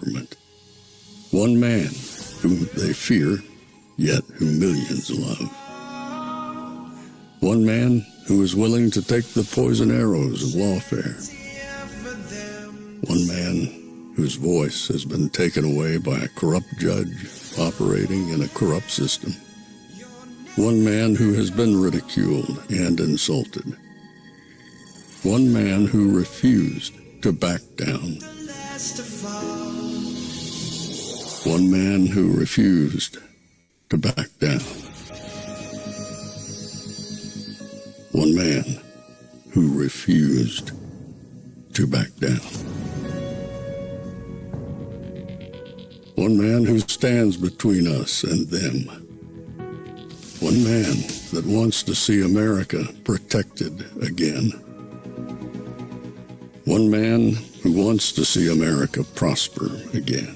government. One man whom they fear, yet who millions love. One man who is willing to take the poison arrows of lawfare. One man whose voice has been taken away by a corrupt judge operating in a corrupt system. One man who has been ridiculed and insulted. One man who refused to back down. One man who refused to back down. One man who refused to back down. One man who stands between us and them. One man that wants to see America protected again. One man who wants to see America prosper again.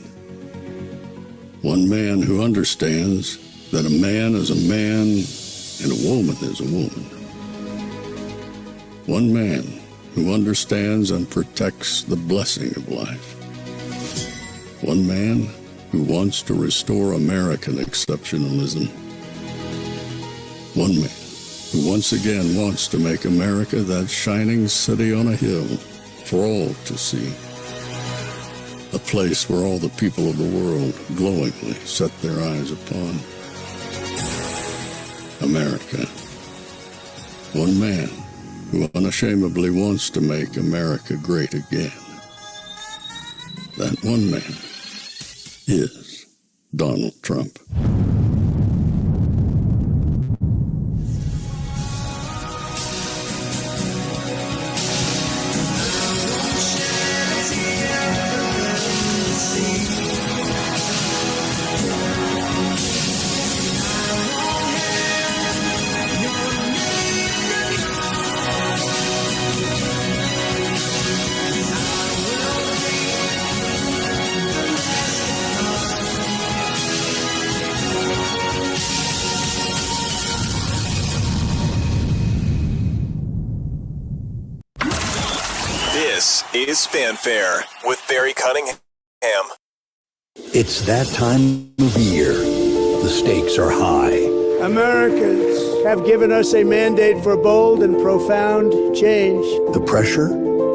One man who understands that a man is a man and a woman is a woman. One man who understands and protects the blessing of life. One man who wants to restore American exceptionalism. One man who once again wants to make America that shining city on a hill for all to see. A place where all the people of the world glowingly set their eyes upon. America. One man who unashamedly wants to make America great again. That one man is Donald Trump. This is Fanfare with Barry Cunningham. It's that time of year. The stakes are high. Americans have given us a mandate for bold and profound change. The pressure,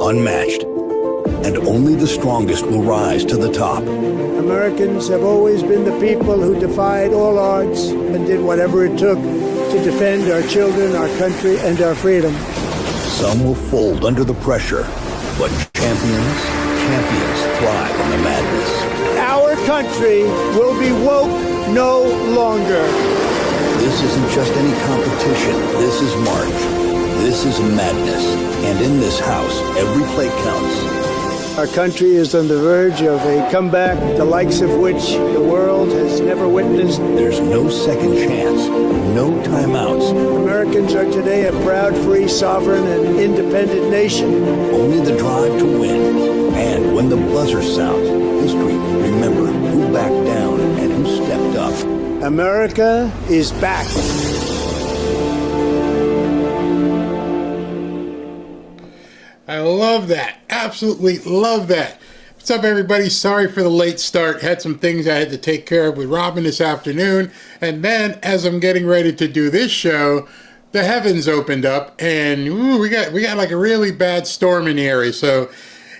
unmatched. And only the strongest will rise to the top. Americans have always been the people who defied all odds and did whatever it took to defend our children, our country, and our freedom. Some will fold under the pressure, but champions thrive in the madness. Our country will be woke no longer. This isn't just any competition. This is March. This is madness. And in this house, every play counts. Our country is on the verge of a comeback, the likes of which the world has never witnessed. There's no second chance, no timeouts. Americans are today a proud, free, sovereign, and independent nation. Only the drive to win. And when the buzzer sounds, history will remember who backed down and who stepped up. America is back. I love that. Absolutely love that. What's up, everybody? Sorry for the late start. Had some things I had to take care of with Robin this afternoon. And then as I'm getting ready to do this show, the heavens opened up and we got like a really bad storm in the area. So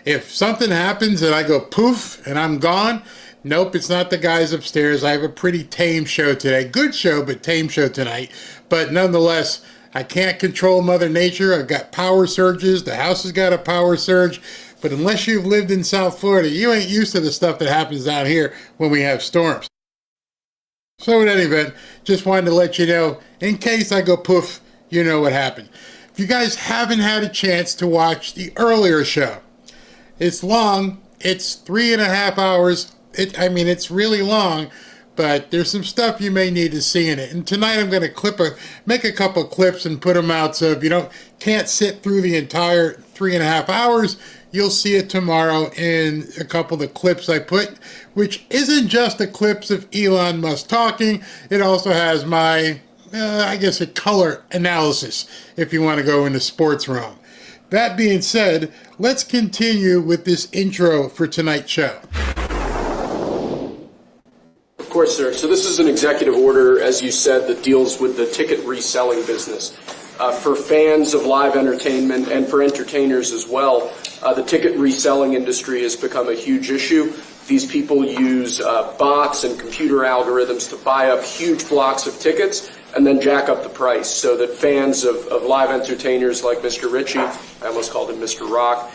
if something happens and I go poof and I'm gone, nope, it's not the guys upstairs. I have a pretty tame show today. Good show, but tame show tonight. But nonetheless, I can't control Mother Nature. I've got power surges. The house has got a power surge. But unless you've lived in South Florida, you ain't used to the stuff that happens down here when we have storms. So in any event, just wanted to let you know, in case I go poof, you know what happened. If you guys haven't had a chance to watch the earlier show, it's long. It's 3.5 hours. It's really long. But there's some stuff you may need to see in it. And tonight I'm going to make a couple clips and put them out. So if you can't sit through the entire 3.5 hours, you'll see it tomorrow in a couple of the clips I put, which isn't just the clips of Elon Musk talking. It also has my, a color analysis, if you want to go into sports realm. That being said, let's continue with this intro for tonight's show. course, sir. So this is an executive order, as you said, that deals with the ticket reselling business. For fans of live entertainment and for entertainers as well, the ticket reselling industry has become a huge issue. These people use bots and computer algorithms to buy up huge blocks of tickets and then jack up the price so that fans of live entertainers like Mr. Ritchie, I almost called him Mr. Rock,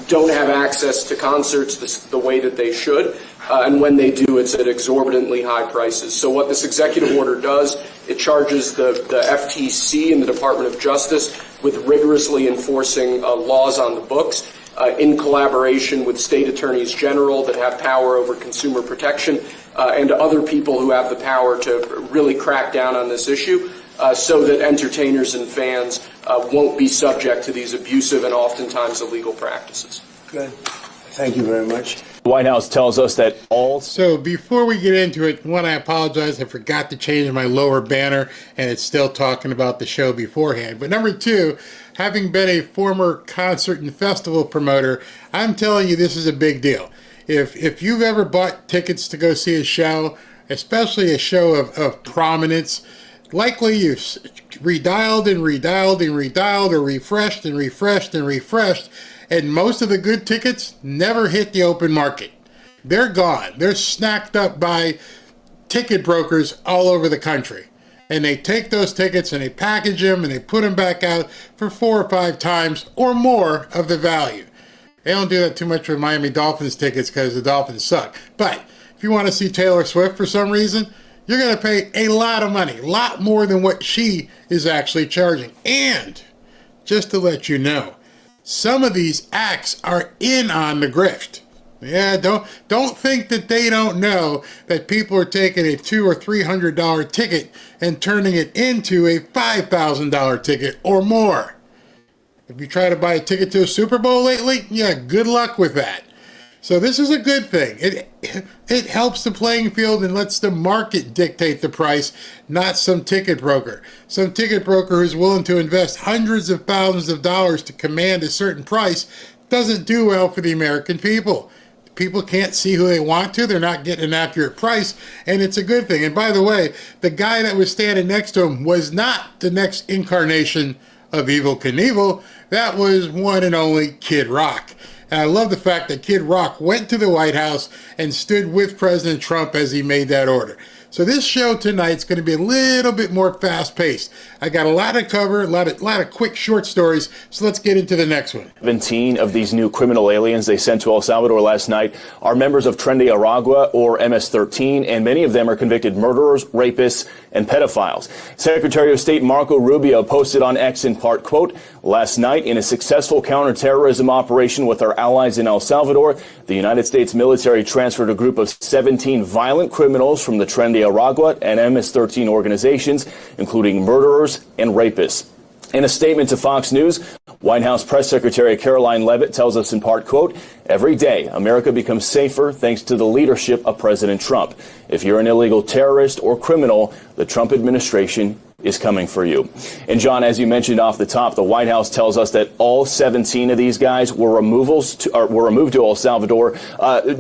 don't have access to concerts the way that they should. And when they do, it's at exorbitantly high prices. So what this executive order does, it charges the FTC and the Department of Justice with rigorously enforcing laws on the books in collaboration with state attorneys general that have power over consumer protection and other people who have the power to really crack down on this issue so that entertainers and fans won't be subject to these abusive and oftentimes illegal practices. Good. Thank you very much. The White House tells us that all... So before we get into it, one, I apologize. I forgot to change my lower banner, and it's still talking about the show beforehand. But number two, having been a former concert and festival promoter, I'm telling you this is a big deal. If you've ever bought tickets to go see a show, especially a show of prominence, likely you've redialed and redialed and redialed or refreshed and refreshed and refreshed, and most of the good tickets never hit the open market. They're gone. They're snacked up by ticket brokers all over the country. And they take those tickets and they package them and they put them back out for 4 or 5 times or more of the value. They don't do that too much with Miami Dolphins tickets because the Dolphins suck. But if you want to see Taylor Swift for some reason, you're going to pay a lot of money, a lot more than what she is actually charging. And just to let you know, some of these acts are in on the grift. Yeah, don't think that they don't know that people are taking a $200 or $300 ticket and turning it into a $5,000 ticket or more. If you try to buy a ticket to a Super Bowl lately, yeah, good luck with that. So this is a good thing. It helps the playing field and lets the market dictate the price, not some ticket broker. Some ticket broker who's willing to invest hundreds of thousands of dollars to command a certain price doesn't do well for the American people. People can't see who they want to. They're not getting an accurate price, and it's a good thing. And by the way, the guy that was standing next to him was not the next incarnation of Evel Knievel. That was one and only Kid Rock. And I love the fact that Kid Rock went to the White House and stood with President Trump as he made that order. So this show tonight's going to be a little bit more fast-paced. I got a lot to cover, a lot of quick short stories, so let's get into the next one. 17 of these new criminal aliens they sent to El Salvador last night are members of Tren de Aragua, or MS-13, and many of them are convicted murderers, rapists, and pedophiles. Secretary of State Marco Rubio posted on X in part, quote, "Last night, in a successful counterterrorism operation with our allies in El Salvador, the United States military transferred a group of 17 violent criminals from the Tren de Aragua and MS-13 organizations, including murderers and rapists." In a statement to Fox News, White House Press Secretary Caroline Leavitt tells us in part, quote, "Every day, America becomes safer thanks to the leadership of President Trump. If you're an illegal terrorist or criminal, the Trump administration is coming for you." And John, as you mentioned off the top, the White House tells us that all 17 of these guys were removed to El Salvador,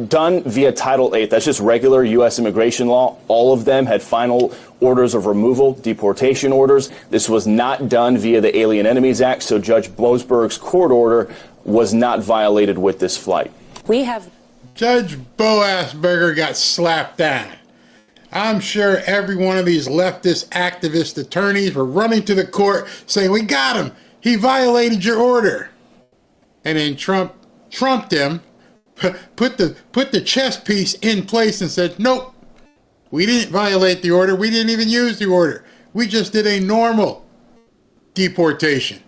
done via Title VIII. That's just regular U.S. immigration law. All of them had final orders of removal, deportation orders. This was not done via the Alien Enemies Act, so Judge Boasberg's court order was not violated with this flight. Judge Boasberger got slapped down. I'm sure every one of these leftist activist attorneys were running to the court saying, "We got him. He violated your order." And then Trump trumped him, put the chess piece in place and said, "Nope, we didn't violate the order. We didn't even use the order. We just did a normal deportation."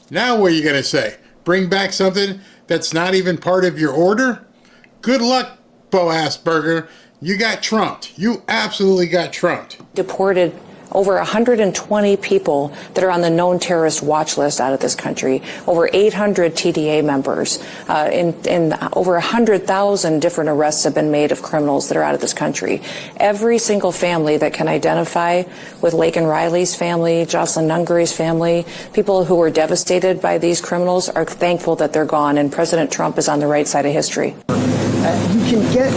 Now what are you going to say? Bring back something that's not even part of your order? Good luck, Boasberger. You got trumped. You absolutely got trumped. Deported over 120 people that are on the known terrorist watch list out of this country, over 800 TDA members, and over 100,000 different arrests have been made of criminals that are out of this country. Every single family that can identify with Laken Riley's family, Jocelyn Nungary's family, people who were devastated by these criminals are thankful that they're gone, and President Trump is on the right side of history. You can get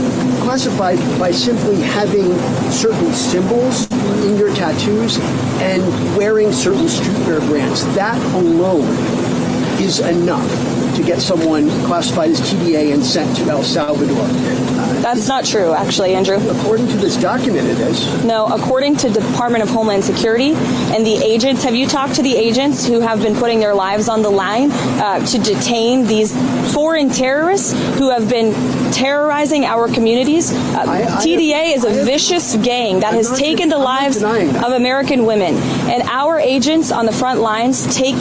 classified by simply having certain symbols in your tattoos and wearing certain streetwear brands. That alone is enough to get someone classified as TDA and sent to El Salvador. That's not true, actually, Andrew. According to this document, it is. No, according to the Department of Homeland Security and the agents, have you talked to the agents who have been putting their lives on the line to detain these foreign terrorists who have been terrorizing our communities? TDA is a vicious gang that has taken the lives of American women. And our agents on the front lines take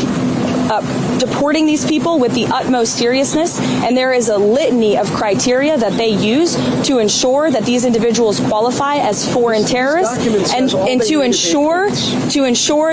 deporting these people with the utmost seriousness, and there is a litany of criteria that they use to ensure that these individuals qualify as foreign terrorists and to ensure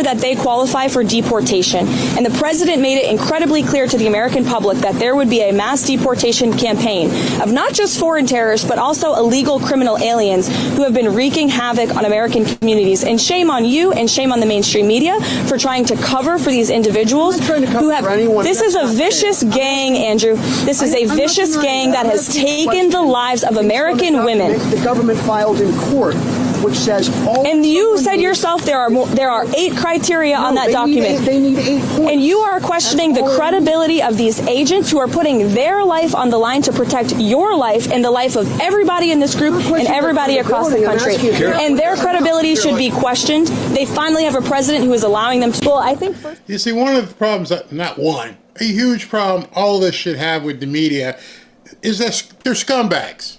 that they qualify for deportation. And the president made it incredibly clear to the American public that there would be a mass deportation campaign of not just foreign terrorists, but also illegal criminal aliens who have been wreaking havoc on American communities. And shame on you and shame on the mainstream media for trying to cover for these individuals who have. This is a vicious gang, Andrew. This is a vicious gang that has taken the lives of American women. The government filed in court, which says all. And you said yourself there are 8 criteria on that document. They need 8 points. And you are questioning the credibility of these agents who are putting their life on the line to protect your life and the life of everybody in this group and everybody across the country. And their credibility should be questioned. They finally have a president who is allowing them to. Well, I think first. You see, one of the problems, not one, a huge problem all of this should have with the media is that they're scumbags.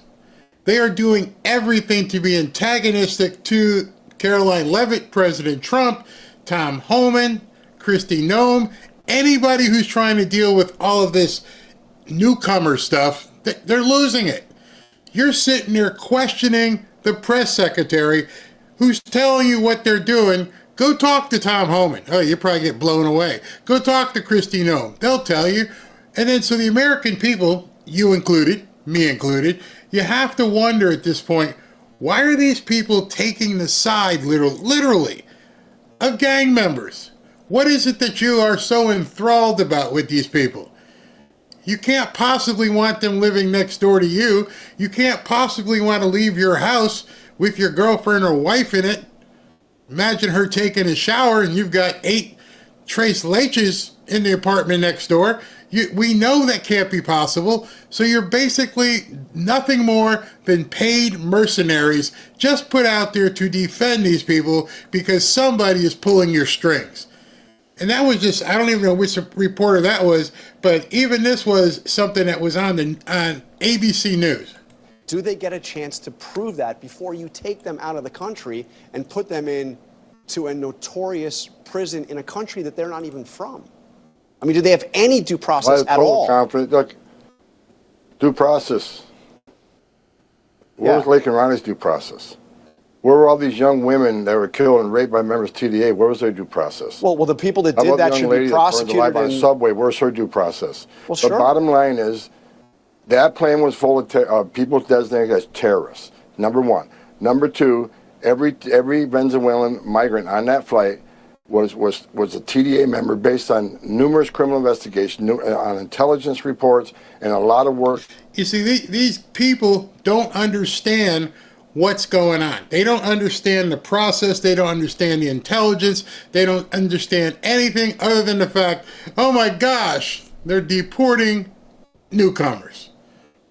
They are doing everything to be antagonistic to Caroline Leavitt, President Trump, Tom Homan, Kristi Noem, anybody who's trying to deal with all of this newcomer stuff. They're losing it. You're sitting there questioning the press secretary who's telling you what they're doing. Go talk to Tom Homan. Oh, you probably get blown away. Go talk to Kristi Noem. They'll tell you. And then so the American people, you included, me included, you have to wonder at this point, why are these people taking the side, literally, of gang members? What is it that you are so enthralled about with these people? You can't possibly want them living next door to you. You can't possibly want to leave your house with your girlfriend or wife in it. Imagine her taking a shower and you've got 8 Trace Leches in the apartment next door. We know that can't be possible. So you're basically nothing more than paid mercenaries just put out there to defend these people because somebody is pulling your strings. And that was just, I don't even know which reporter that was, but even this was something that was on ABC News. Do they get a chance to prove that before you take them out of the country and put them into a notorious prison in a country that they're not even from? I mean, do they have any due process at all? Confident. Look, due process. Where was Lake and Ronnie's due process? Where were all these young women that were killed and raped by members of TDA? Where was their due process? Well, the people that did that should be prosecuted. How about the young lady that burned alive on a subway? Where's her due process? Well, sure. The bottom line is that plane was full of people designated as terrorists. Number one. Number two, every Venezuelan migrant on that flight was a TDA member based on numerous criminal investigations, on intelligence reports, and a lot of work. You see, these people don't understand what's going on. They don't understand the process. They don't understand the intelligence. They don't understand anything other than the fact, oh my gosh, they're deporting newcomers.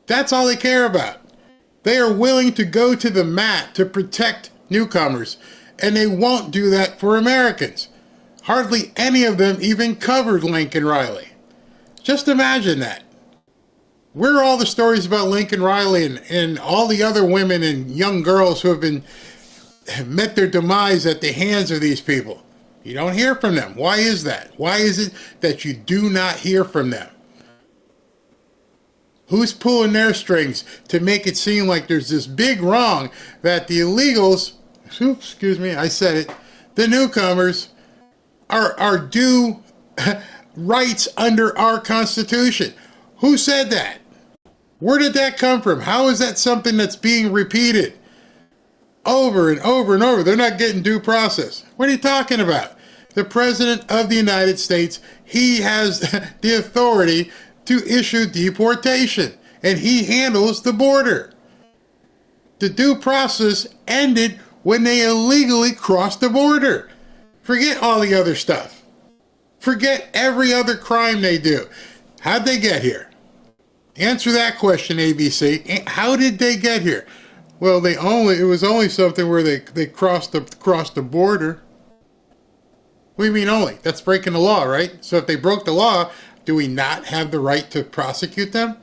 That's all they care about. They are willing to go to the mat to protect newcomers, and they won't do that for Americans. Hardly any of them even covered Lincoln Riley. Just imagine that. Where are all the stories about Lincoln Riley and all the other women and young girls who have met their demise at the hands of these people? You don't hear from them. Why is that? Why is it that you do not hear from them? Who's pulling their strings to make it seem like there's this big wrong that the illegals, excuse me, I said it, the newcomers are due rights under our Constitution? Who said that? Where did that come from? How is that something that's being repeated over and over and over? They're not getting due process. What are you talking about? The President of the United States, he has the authority to issue deportation, and he handles the border. The due process ended when they illegally crossed the border. Forget all the other stuff. Forget every other crime they do. How'd they get here? Answer that question, ABC. How did they get here? Well, it was only something where they crossed the border. What do you mean only? That's breaking the law, right? So if they broke the law, do we not have the right to prosecute them?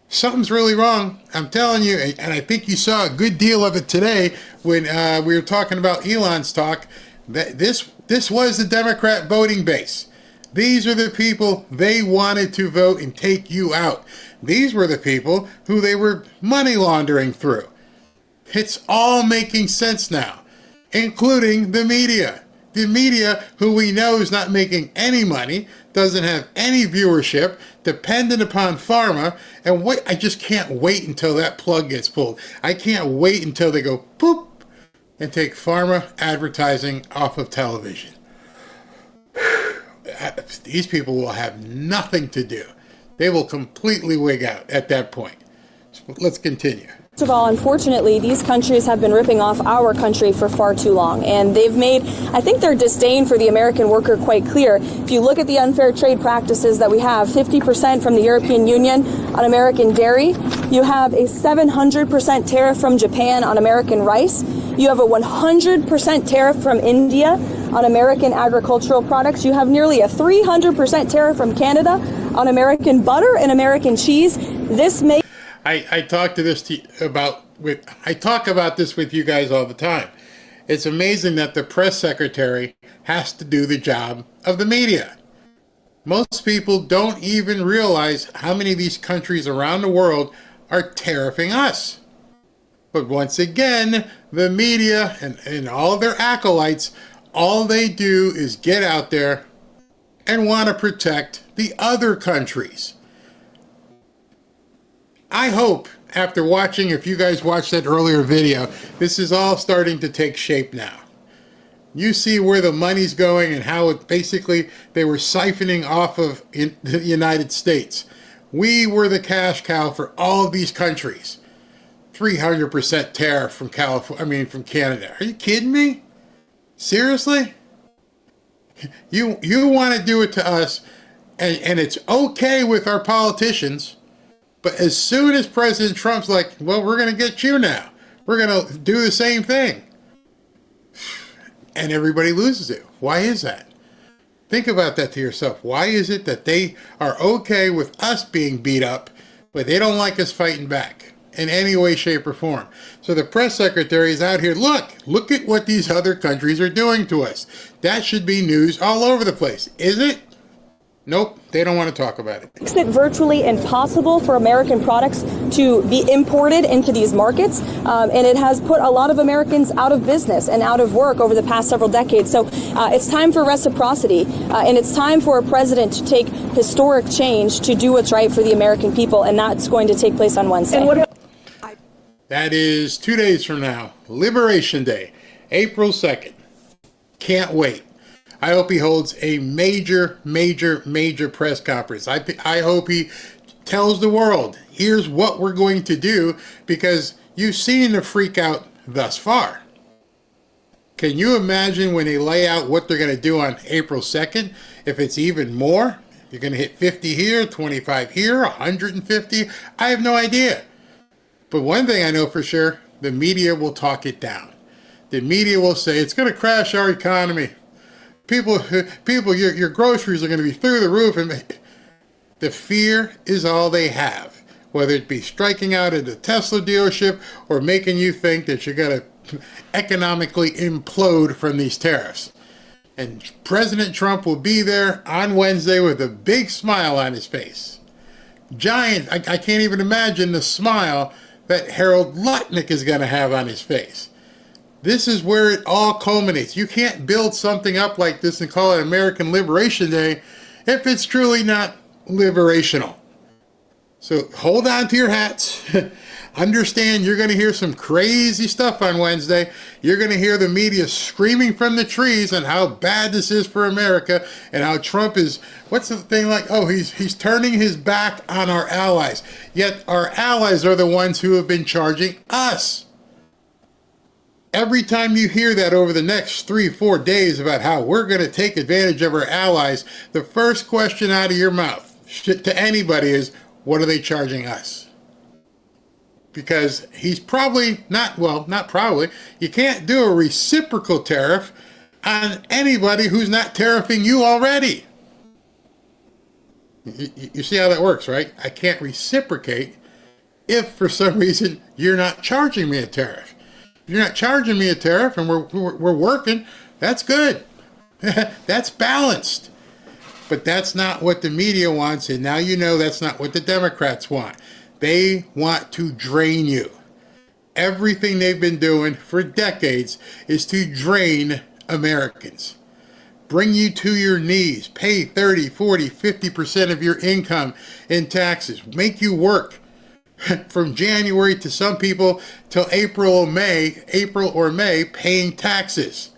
Something's really wrong. I'm telling you, and I think you saw a good deal of it today when we were talking about Elon's talk. That this was the Democrat voting base. These are the people they wanted to vote and take you out. These were the people who they were money laundering through. It's all making sense now, including the media. The media, who we know is not making any money, doesn't have any viewership, dependent upon pharma, and I just can't wait until that plug gets pulled. I can't wait until they go poop and take pharma advertising off of television. These people will have nothing to do. They will completely wig out at that point. So let's continue. First of all, unfortunately, these countries have been ripping off our country for far too long, and they've made, I think, their disdain for the American worker quite clear. If you look at the unfair trade practices that we have, 50% from the European Union on American dairy, you have a 700% tariff from Japan on American rice, you have a 100% tariff from India on American agricultural products, you have nearly a 300% tariff from Canada on American butter and American cheese. This may I talk about this with you guys all the time. It's amazing that the press secretary has to do the job of the media. Most people don't even realize how many of these countries around the world are tariffing us. But once again, the media and all their acolytes, all they do is get out there and want to protect the other countries. I hope, after watching, if you guys watched that earlier video, this is all starting to take shape now. You see where the money's going and how basically they were siphoning off of the United States. We were the cash cow for all of these countries. 300% tariff from from Canada. Are you kidding me? Seriously? You want to do it to us, and it's okay with our politicians. But as soon as President Trump's like, well, we're going to get you now. We're going to do the same thing. And everybody loses it. Why is that? Think about that to yourself. Why is it that they are okay with us being beat up, but they don't like us fighting back in any way, shape, or form? So the press secretary is out here, look at what these other countries are doing to us. That should be news all over the place. Is it? Nope, they don't want to talk about it. Makes it virtually impossible for American products to be imported into these markets, and it has put a lot of Americans out of business and out of work over the past several decades. So it's time for reciprocity, and it's time for a president to take historic change to do what's right for the American people, and that's going to take place on Wednesday. That is 2 days from now, Liberation Day, April 2nd. Can't wait. I hope he holds a major press conference. I hope he tells the world, here's what we're going to do, because you've seen the freak out thus far. Can you imagine when they lay out what they're going to do on April 2nd? If it's even more, you're going to hit 50 here, 25 here, 150. I have no idea. But one thing I know for sure, the media will talk it down. The media will say it's going to crash our economy. People, your groceries are going to be through the roof, and the fear is all they have. Whether it be striking out at a Tesla dealership or making you think that you're going to economically implode from these tariffs. And President Trump will be there on Wednesday with a big smile on his face. Giant. I can't even imagine the smile that Harold Lutnick is going to have on his face. This is where it all culminates. You can't build something up like this and call it American Liberation Day if it's truly not liberational. So hold on to your hats. understand you're going to hear some crazy stuff on Wednesday. You're going to hear the media screaming from the trees on how bad this is for America and how Trump is, what's the thing like? Oh, he's turning his back on our allies. Yet our allies are the ones who have been charging us. Every time you hear that over the next 3-4 days about how we're going to take advantage of our allies, the first question out of your mouth to anybody is, what are they charging us? Because he's probably not probably, you can't do a reciprocal tariff on anybody who's not tariffing you already. You see how that works, right? I can't reciprocate if for some reason you're not charging me a tariff. If you're not charging me a tariff and we're working, that's good. That's balanced. But that's not what the media wants, and now you know that's not what the Democrats want. They want to drain you. Everything they've been doing for decades is to drain Americans. Bring you to your knees, pay 30, 40, 50% of your income in taxes, make you work from January to some people till April or May paying taxes.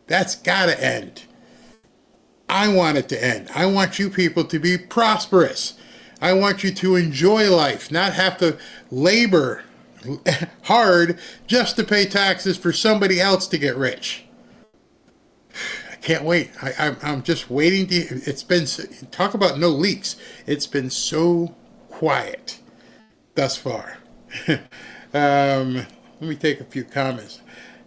That's got to end. I want it to end. I want you people to be prosperous. I want you to enjoy life, not have to labor hard just to pay taxes for somebody else to get rich. I can't wait. I'm just waiting to, it's been, talk about no leaks. It's been so quiet thus far. Let me take a few comments.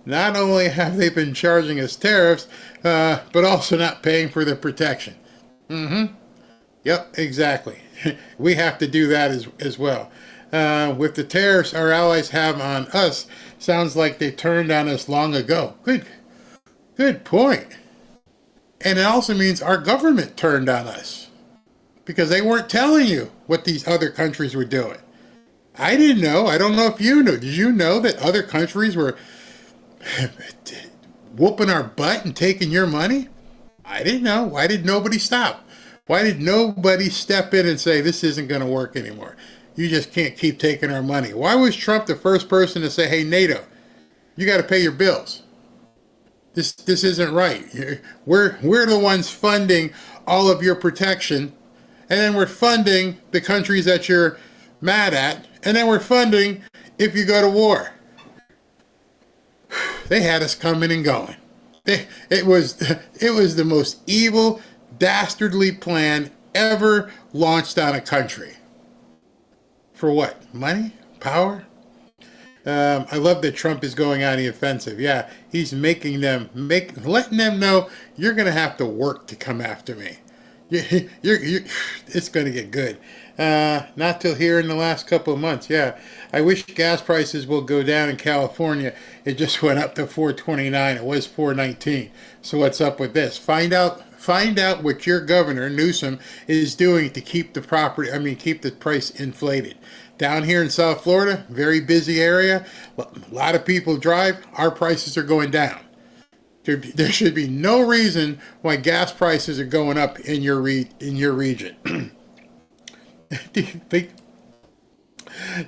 Not only have they been charging us tariffs, but also not paying for the protection. Yep, exactly. We have to do that as well. With the tariffs our allies have on us, sounds like they turned on us long ago. Good point. And it also means our government turned on us because they weren't telling you what these other countries were doing. I didn't know. I don't know if you knew. Did you know that other countries were whooping our butt and taking your money? I didn't know. Why did nobody stop? Why did nobody step in and say, this isn't going to work anymore? You just can't keep taking our money. Why was Trump the first person to say, hey, NATO, you got to pay your bills? This isn't right. We're the ones funding all of your protection, and then we're funding the countries that you're mad at, and then we're funding if you go to war. They had us coming and going. It was the most evil, dastardly plan ever launched on a country. For what? Money? Power? I love that Trump is going on the offensive. Yeah, he's letting them know you're going to have to work to come after me. It's going to get good. Not till here in the last couple of months. Yeah, I wish gas prices will go down in California. It just went up to $4.29. It was $4.19. So what's up with this? Find out what your governor Newsom is doing to keep the price inflated. Down here in South Florida, very busy area. A lot of people drive. Our prices are going down. There should be no reason why gas prices are going up in your region. Do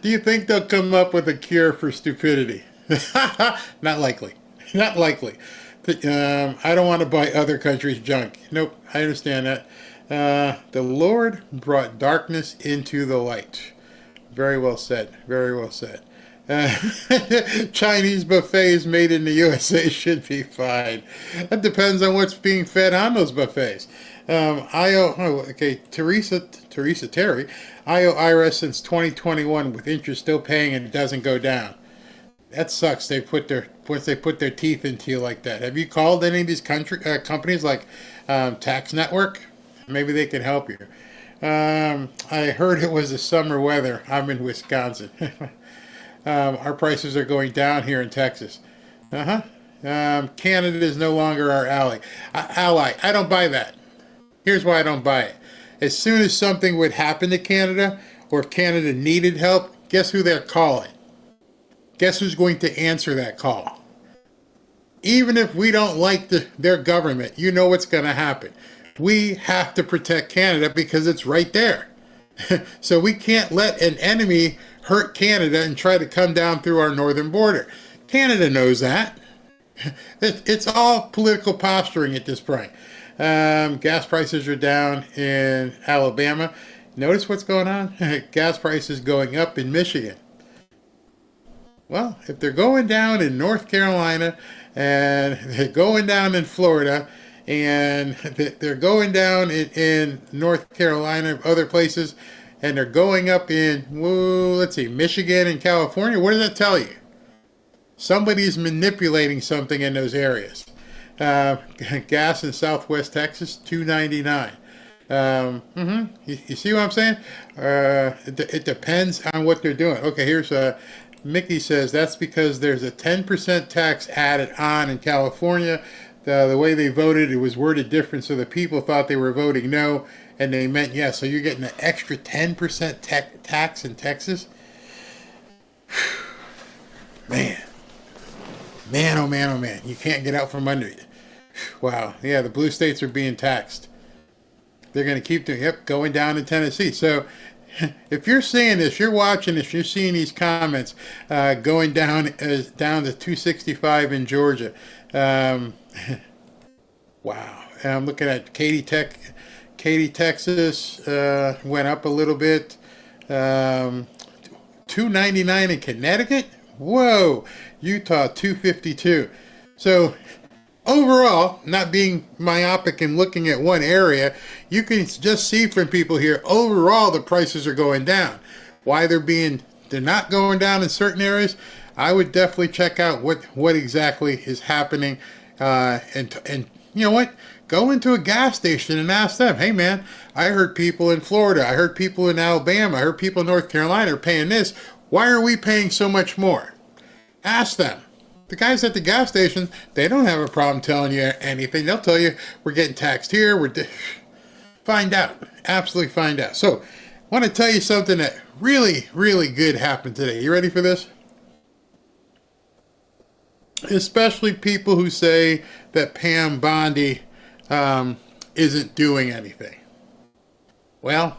you think they'll come up with a cure for stupidity? Not likely. Not likely. I don't want to buy other countries' junk. Nope, I understand that. The Lord brought darkness into the light. Very well said. Very well said. Chinese buffets made in the USA should be fine. That depends on what's being fed on those buffets. Teresa Terry, I owe IRS since 2021 with interest still paying and it doesn't go down. That sucks. Once they put their teeth into you like that. Have you called any of these companies like Tax Network? Maybe they can help you. I heard it was the summer weather. I'm in Wisconsin. Our prices are going down here in Texas. Canada is no longer our ally. I don't buy that. Here's why I don't buy it. As soon as something would happen to Canada, or if Canada needed help, guess who they're calling? Guess who's going to answer that call? Even if we don't like their government, you know what's going to happen. We have to protect Canada because it's right there. So we can't let an enemy hurt Canada and try to come down through our northern border. Canada knows that. It's all political posturing at this point. Gas prices are down in Alabama. Notice what's going on? Gas prices going up in Michigan. Well, if they're going down in North Carolina and they're going down in Florida and they're going down in North Carolina, other places, and they're going up in, Michigan and California, what does that tell you? Somebody's manipulating something in those areas. Gas in Southwest Texas, $2.99. You see what I'm saying? It depends on what they're doing. Okay, here's Mickey says that's because there's a 10% tax added on in California. The way they voted, it was worded different, so the people thought they were voting no, and they meant yes. So you're getting an extra 10% tax in Texas? Man, oh man. You can't get out from under it. Wow. Yeah, the blue states are being taxed. They're going to keep doing, going down in Tennessee. So if you're seeing this, you're watching this, you're seeing these comments going down to 265 in Georgia. Wow. I'm looking at Katy, Texas went up a little bit. $2.99 in Connecticut. Whoa. Utah, $2.52. So overall, not being myopic and looking at one area, you can just see from people here, overall the prices are going down. Why they're not going down in certain areas, I would definitely check out what exactly is happening. And you know what? Go into a gas station and ask them, hey man, I heard people in Florida, I heard people in Alabama, I heard people in North Carolina are paying this. Why are we paying so much more? Ask them. The guys at the gas station, they don't have a problem telling you anything. They'll tell you, we're getting taxed here. Find out. Absolutely find out. So, I want to tell you something that really, really good happened today. You ready for this? Especially people who say that Pam Bondi isn't doing anything. Well,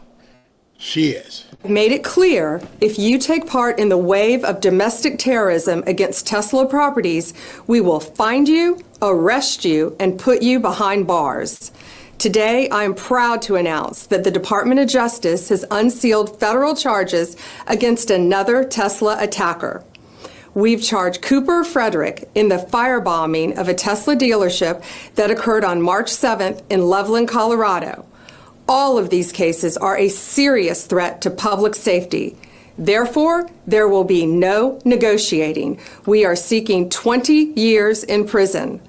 she is. Made it clear if you take part in the wave of domestic terrorism against Tesla properties, we will find you, arrest you, and put you behind bars. Today, I am proud to announce that the Department of Justice has unsealed federal charges against another Tesla attacker. We've charged Cooper Frederick in the firebombing of a Tesla dealership that occurred on March 7th in Loveland, Colorado. All of these cases are a serious threat to public safety. Therefore, there will be no negotiating. We are seeking 20 years in prison.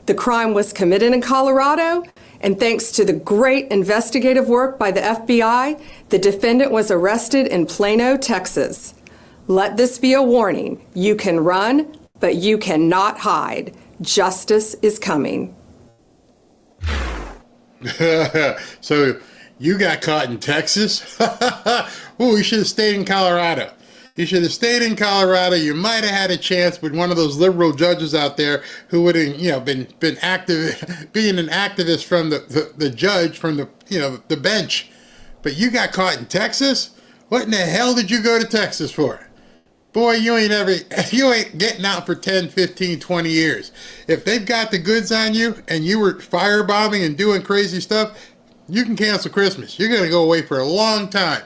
The crime was committed in Colorado, and thanks to the great investigative work by the FBI, the defendant was arrested in Plano, Texas. Let this be a warning. You can run, but you cannot hide. Justice is coming. So you got caught in Texas? Ooh, you should have stayed in Colorado. You should have stayed in Colorado. You might have had a chance with one of those liberal judges out there who would have, been active, being an activist from the judge from the bench. But you got caught in Texas? What in the hell did you go to Texas for? Boy, you ain't getting out for 10, 15, 20 years. If they've got the goods on you and you were firebombing and doing crazy stuff, you can cancel Christmas. You're going to go away for a long time.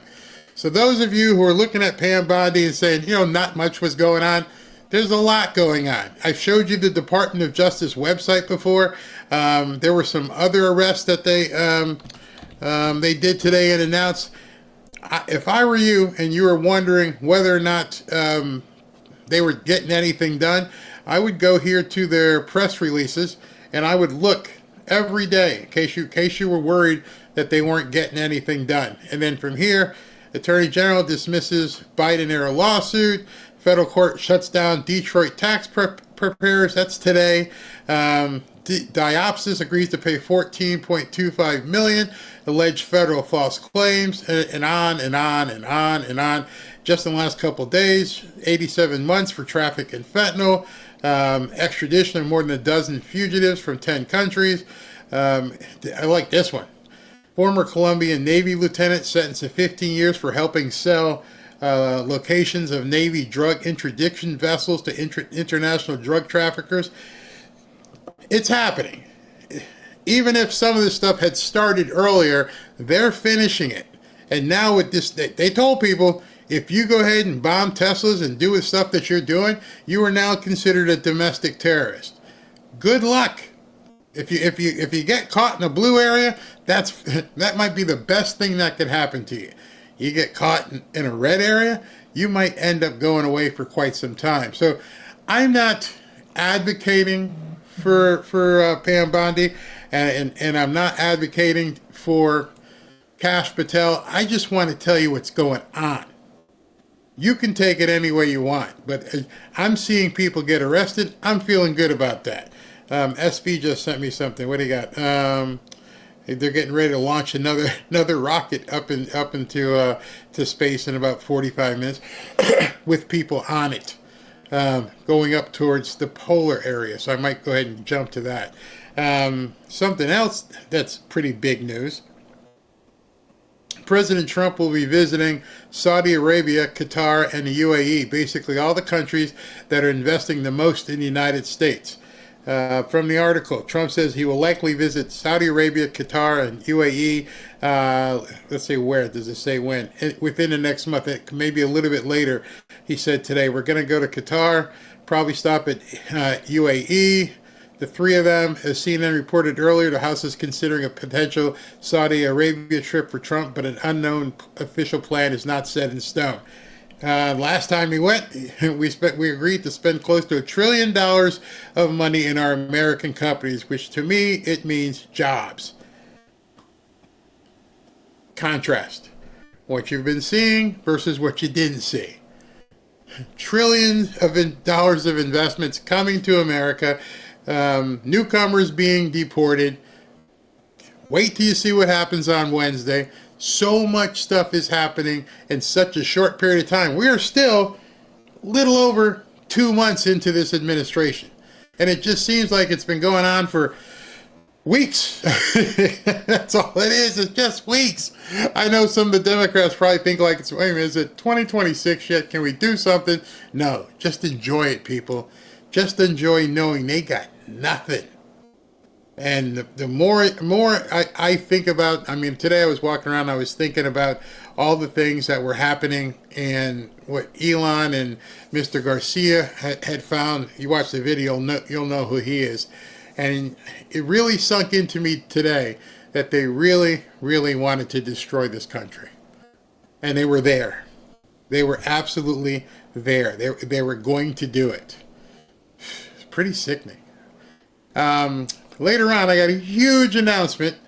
So those of you who are looking at Pam Bondi and saying, not much was going on, there's a lot going on. I've showed you the Department of Justice website before. There were some other arrests that they did today and announced. If I were you and you were wondering whether or not they were getting anything done, I would go here to their press releases and I would look every day in case you were worried that they weren't getting anything done. And then from here, Attorney General dismisses Biden-era lawsuit. Federal court shuts down Detroit tax preparers. That's today. Diopsis agrees to pay $14.25 million, alleged federal false claims, and on and on and on and on. Just in the last couple of days, 87 months for traffic in fentanyl, extradition of more than a dozen fugitives from 10 countries. I like this one. Former Colombian Navy lieutenant sentenced to 15 years for helping sell locations of Navy drug interdiction vessels to international drug traffickers. It's happening. Even if some of this stuff had started earlier, they're finishing it. And now with this, they told people, if you go ahead and bomb Teslas and do the stuff that you're doing, you are now considered a domestic terrorist. Good luck. If you get caught in a blue area, that might be the best thing that could happen to you. You get caught in a red area, you might end up going away for quite some time. So I'm not advocating for Pam Bondi, and I'm not advocating for Kash Patel. I just want to tell you what's going on. You can take it any way you want, but I'm seeing people get arrested. I'm feeling good about that. SV just sent me something. What do you got? They're getting ready to launch another rocket up into to space in about 45 minutes with people on it, going up towards the polar area. So I might go ahead and jump to that. Something else that's pretty big news. President Trump will be visiting Saudi Arabia, Qatar, and the UAE, basically all the countries that are investing the most in the United States. From the article, Trump says he will likely visit Saudi Arabia, Qatar, and UAE. Let's say where, does it say when? Within the next month, maybe a little bit later. He said today, we're going to go to Qatar, probably stop at UAE. The three of them, as CNN reported earlier, the House is considering a potential Saudi Arabia trip for Trump, but an unknown official plan is not set in stone. Last time he went, we agreed to spend close to $1 trillion of money in our American companies, which to me, it means jobs. Contrast what you've been seeing versus what you didn't see. Trillions of dollars of investments coming to America, newcomers being deported. Wait till you see what happens on Wednesday. So much stuff is happening in such a short period of time. We are still little over 2 months into this administration. And it just seems like it's been going on for weeks. That's all it is. It's just weeks. I know some of the Democrats probably think like, wait a minute, is it 2026 yet? Can we do something? No, just enjoy it, people. Just enjoy knowing they got nothing. And the more I think about, I mean, today I was walking around, I was thinking about all the things that were happening and what Elon and Mr. Garcia had found. You watch the video, you'll know who he is. And it really sunk into me today that they really, really wanted to destroy this country. And they were there. They were absolutely there. They were going to do it. It's pretty sickening. Later on, I got a huge announcement.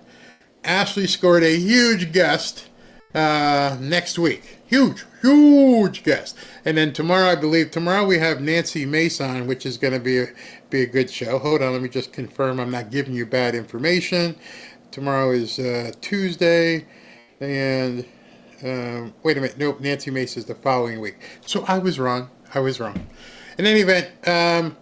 Ashley scored a huge guest next week. Huge guest. And then tomorrow, I believe, we have Nancy Mace on, which is going to be a good show. Hold on, let me just confirm I'm not giving you bad information. Tomorrow is Tuesday. And wait a minute. Nope, Nancy Mace is the following week. So I was wrong. In any event,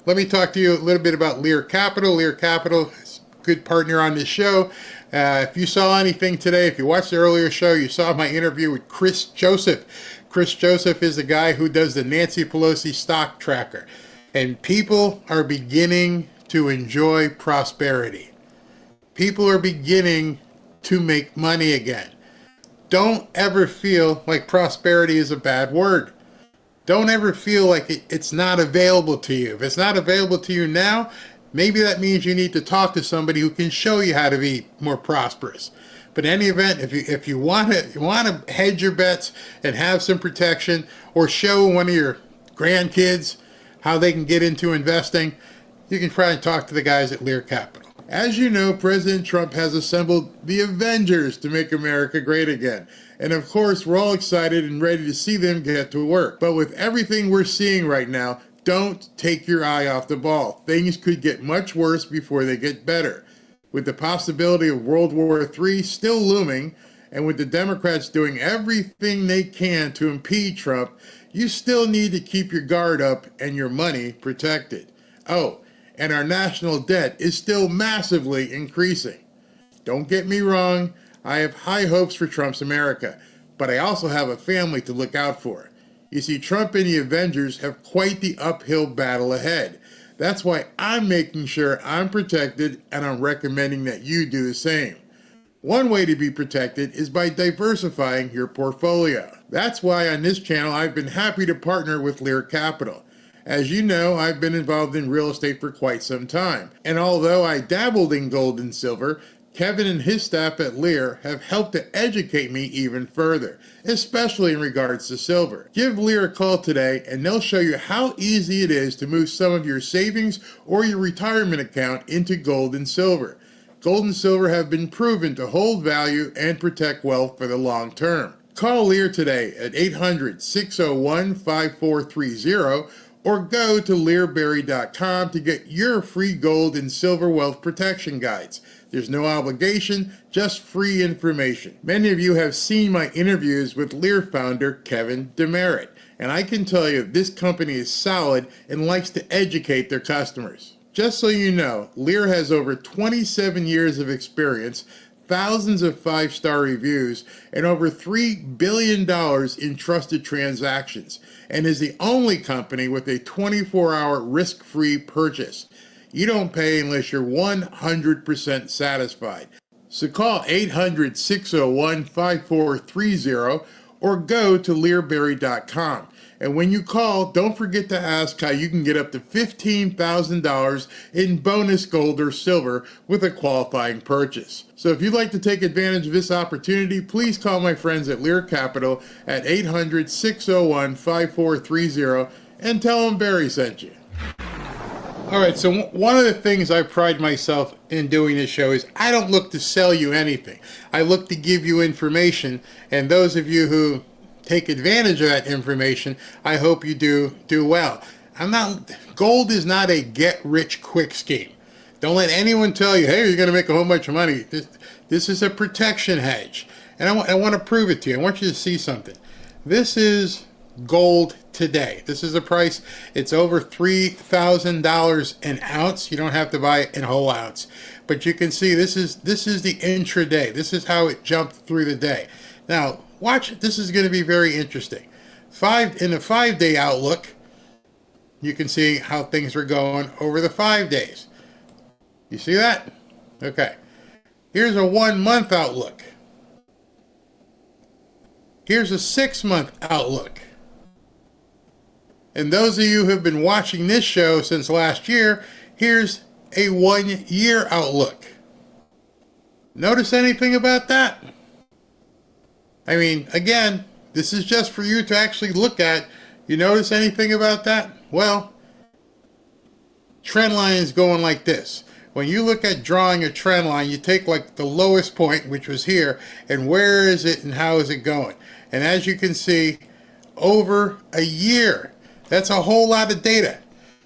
let me talk to you a little bit about Lear Capital. Lear Capital is a good partner on this show. If you saw anything today, if you watched the earlier show, you saw my interview with Chris Joseph. Chris Joseph is the guy who does the Nancy Pelosi stock tracker. And people are beginning to enjoy prosperity. People are beginning to make money again. Don't ever feel like prosperity is a bad word. Don't ever feel like it's not available to you. If it's not available to you now, maybe that means you need to talk to somebody who can show you how to be more prosperous. But in any event, if you want to hedge your bets and have some protection, or show one of your grandkids how they can get into investing, you can try and talk to the guys at Lear Capital. As you know, President Trump has assembled the Avengers to make America great again. And of course, we're all excited and ready to see them get to work. But with everything we're seeing right now, don't take your eye off the ball. Things could get much worse before they get better. With the possibility of World War III still looming, and with the Democrats doing everything they can to impede Trump, you still need to keep your guard up and your money protected. Oh, and our national debt is still massively increasing. Don't get me wrong, I have high hopes for Trump's America, but I also have a family to look out for. You see, Trump and the Avengers have quite the uphill battle ahead. That's why I'm making sure I'm protected, and I'm recommending that you do the same. One way to be protected is by diversifying your portfolio. That's why on this channel I've been happy to partner with Lear Capital. As you know, I've been involved in real estate for quite some time, and although I dabbled in gold and silver, Kevin and his staff at Lear have helped to educate me even further, especially in regards to silver. Give Lear a call today and they'll show you how easy it is to move some of your savings or your retirement account into gold and silver. Gold and silver have been proven to hold value and protect wealth for the long term. Call Lear today at 800-601-5430 or go to learberry.com to get your free gold and silver wealth protection guides. There's no obligation, just free information. Many of you have seen my interviews with Lear founder Kevin Demerit, and I can tell you this company is solid and likes to educate their customers. Just so you know, Lear has over 27 years of experience, thousands of 5-star reviews, and over $3 billion in trusted transactions, and is the only company with a 24-hour risk-free purchase. You don't pay unless you're 100% satisfied. So call 800-601-5430 or go to learberry.com. And when you call, don't forget to ask how you can get up to $15,000 in bonus gold or silver with a qualifying purchase. So if you'd like to take advantage of this opportunity, please call my friends at Lear Capital at 800-601-5430 and tell them Barry sent you. All right, so one of the things I pride myself in doing this show is I don't look to sell you anything. I look to give you information, and those of you who take advantage of that information, I hope you do well. Gold is not a get-rich-quick scheme. Don't let anyone tell you, hey, you're going to make a whole bunch of money. This is a protection hedge, and I want to prove it to you. I want you to see something. This is gold today. This is the price. It's over $3,000 an ounce. You don't have to buy it in whole ounce, but you can see this is the intraday. This is how it jumped through the day. Now watch. This is going to be very interesting. In the 5-day outlook, you can see how things are going over the 5 days. You see that? Okay. Here's a 1-month outlook. Here's a 6-month outlook. And those of you who have been watching this show since last year, here's a 1-year outlook. Notice anything about that? I mean, again, this is just for you to actually look at. You notice anything about that? Well, trend line is going like this. When you look at drawing a trend line, you take like the lowest point, which was here, and where is it and how is it going? And as you can see, over a year, that's a whole lot of data.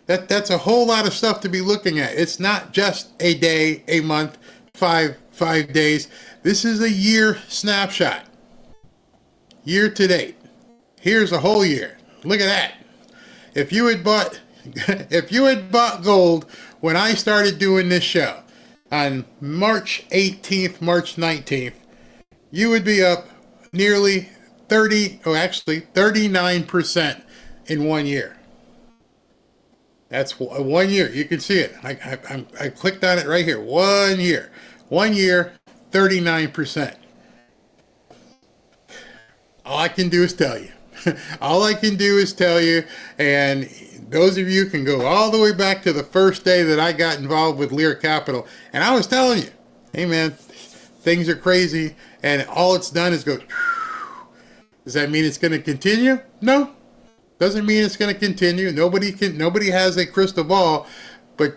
That's a whole lot of stuff to be looking at. It's not just a day, a month, five days. This is a year snapshot. Year to date. Here's a whole year. Look at that. If you had bought gold when I started doing this show on March 18th, March 19th, you would be up nearly 39% in 1 year. That's 1 year. You can see it. I clicked on it right here. 1 year. 1 year, 39%. All I can do is tell you. All I can do is tell you, and those of you can go all the way back to the first day that I got involved with Lear Capital, and I was telling you, hey man, things are crazy, and all it's done is go. Does that mean it's going to continue? No, doesn't mean it's going to continue. Nobody has a crystal ball, but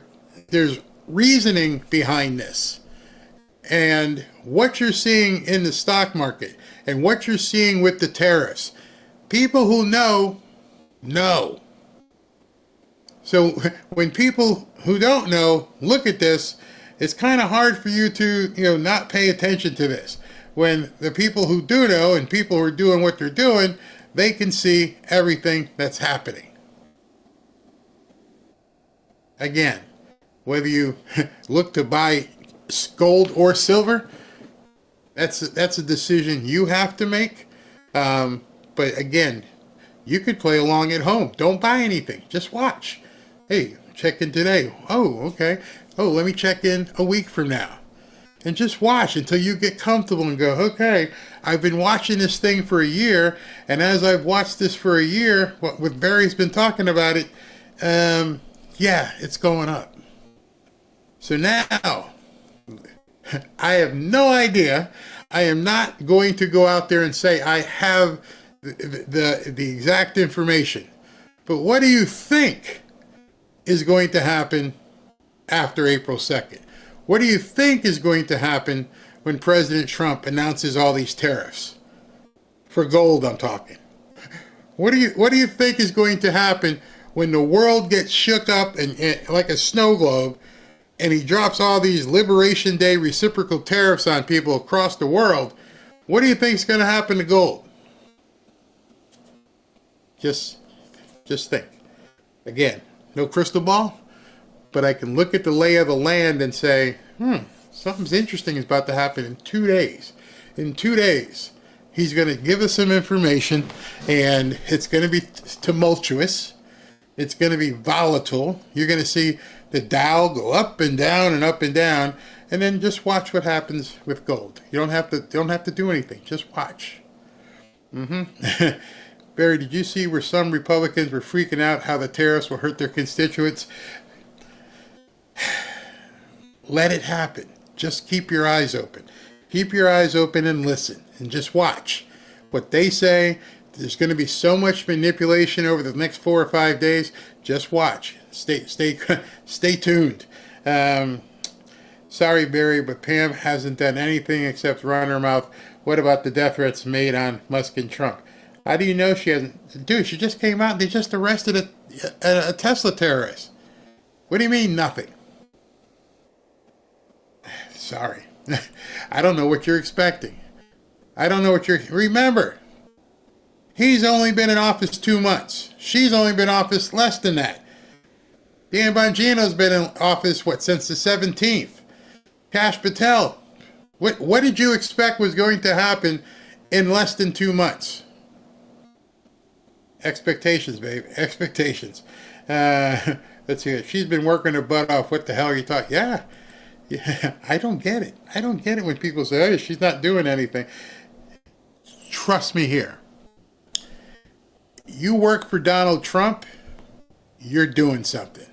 there's reasoning behind this. And what you're seeing in the stock market and what you're seeing with the tariffs, people who know. So when people who don't know look at this, it's kind of hard for you to, not pay attention to this. When the people who do know and people who are doing what they're doing, they can see everything that's happening. Again, whether you look to buy gold or silver, that's a decision you have to make. But again, You could play along at home. Don't buy anything. Just watch. Hey, check in today. Oh, okay. Oh, let me check in a week from now. And just watch until you get comfortable and go, okay, I've been watching this thing for a year, and as I've watched this for a year, what Barry's been talking about it, yeah, it's going up. So now, I have no idea. I am not going to go out there and say I have the exact information. But what do you think is going to happen after April 2nd? What do you think is going to happen when President Trump announces all these tariffs? For gold, I'm talking. What do you think is going to happen when the world gets shook up and like a snow globe, and he drops all these Liberation Day reciprocal tariffs on people across the world? What do you think is going to happen to gold? Just think. Again, no crystal ball, but I can look at the lay of the land and say, something's interesting is about to happen in 2 days. In 2 days, he's going to give us some information, and it's going to be tumultuous. It's going to be volatile. You're going to see the Dow go up and down and up and down, and then just watch what happens with gold. You don't have to do anything. Just watch. Barry, did you see where some Republicans were freaking out how the tariffs will hurt their constituents? Let it happen. Just keep your eyes open. Keep your eyes open and listen and just watch what they say. There's going to be so much manipulation over the next 4 or 5 days. Just watch. Stay tuned. Sorry, Barry, but Pam hasn't done anything except run her mouth. What about the death threats made on Musk and Trump? How do you know she hasn't? Dude, she just came out and they just arrested a Tesla terrorist. What do you mean, nothing? Sorry. I don't know what you're expecting. Remember, he's only been in office 2 months. She's only been in office less than that. Dan Bongino's been in office, since the 17th? Kash Patel. What did you expect was going to happen in less than 2 months? Expectations, babe. Expectations. Let's see. She's been working her butt off. What the hell are you talking? Yeah. I don't get it. I don't get it when people say, "Oh, she's not doing anything." Trust me here. You work for Donald Trump, you're doing something.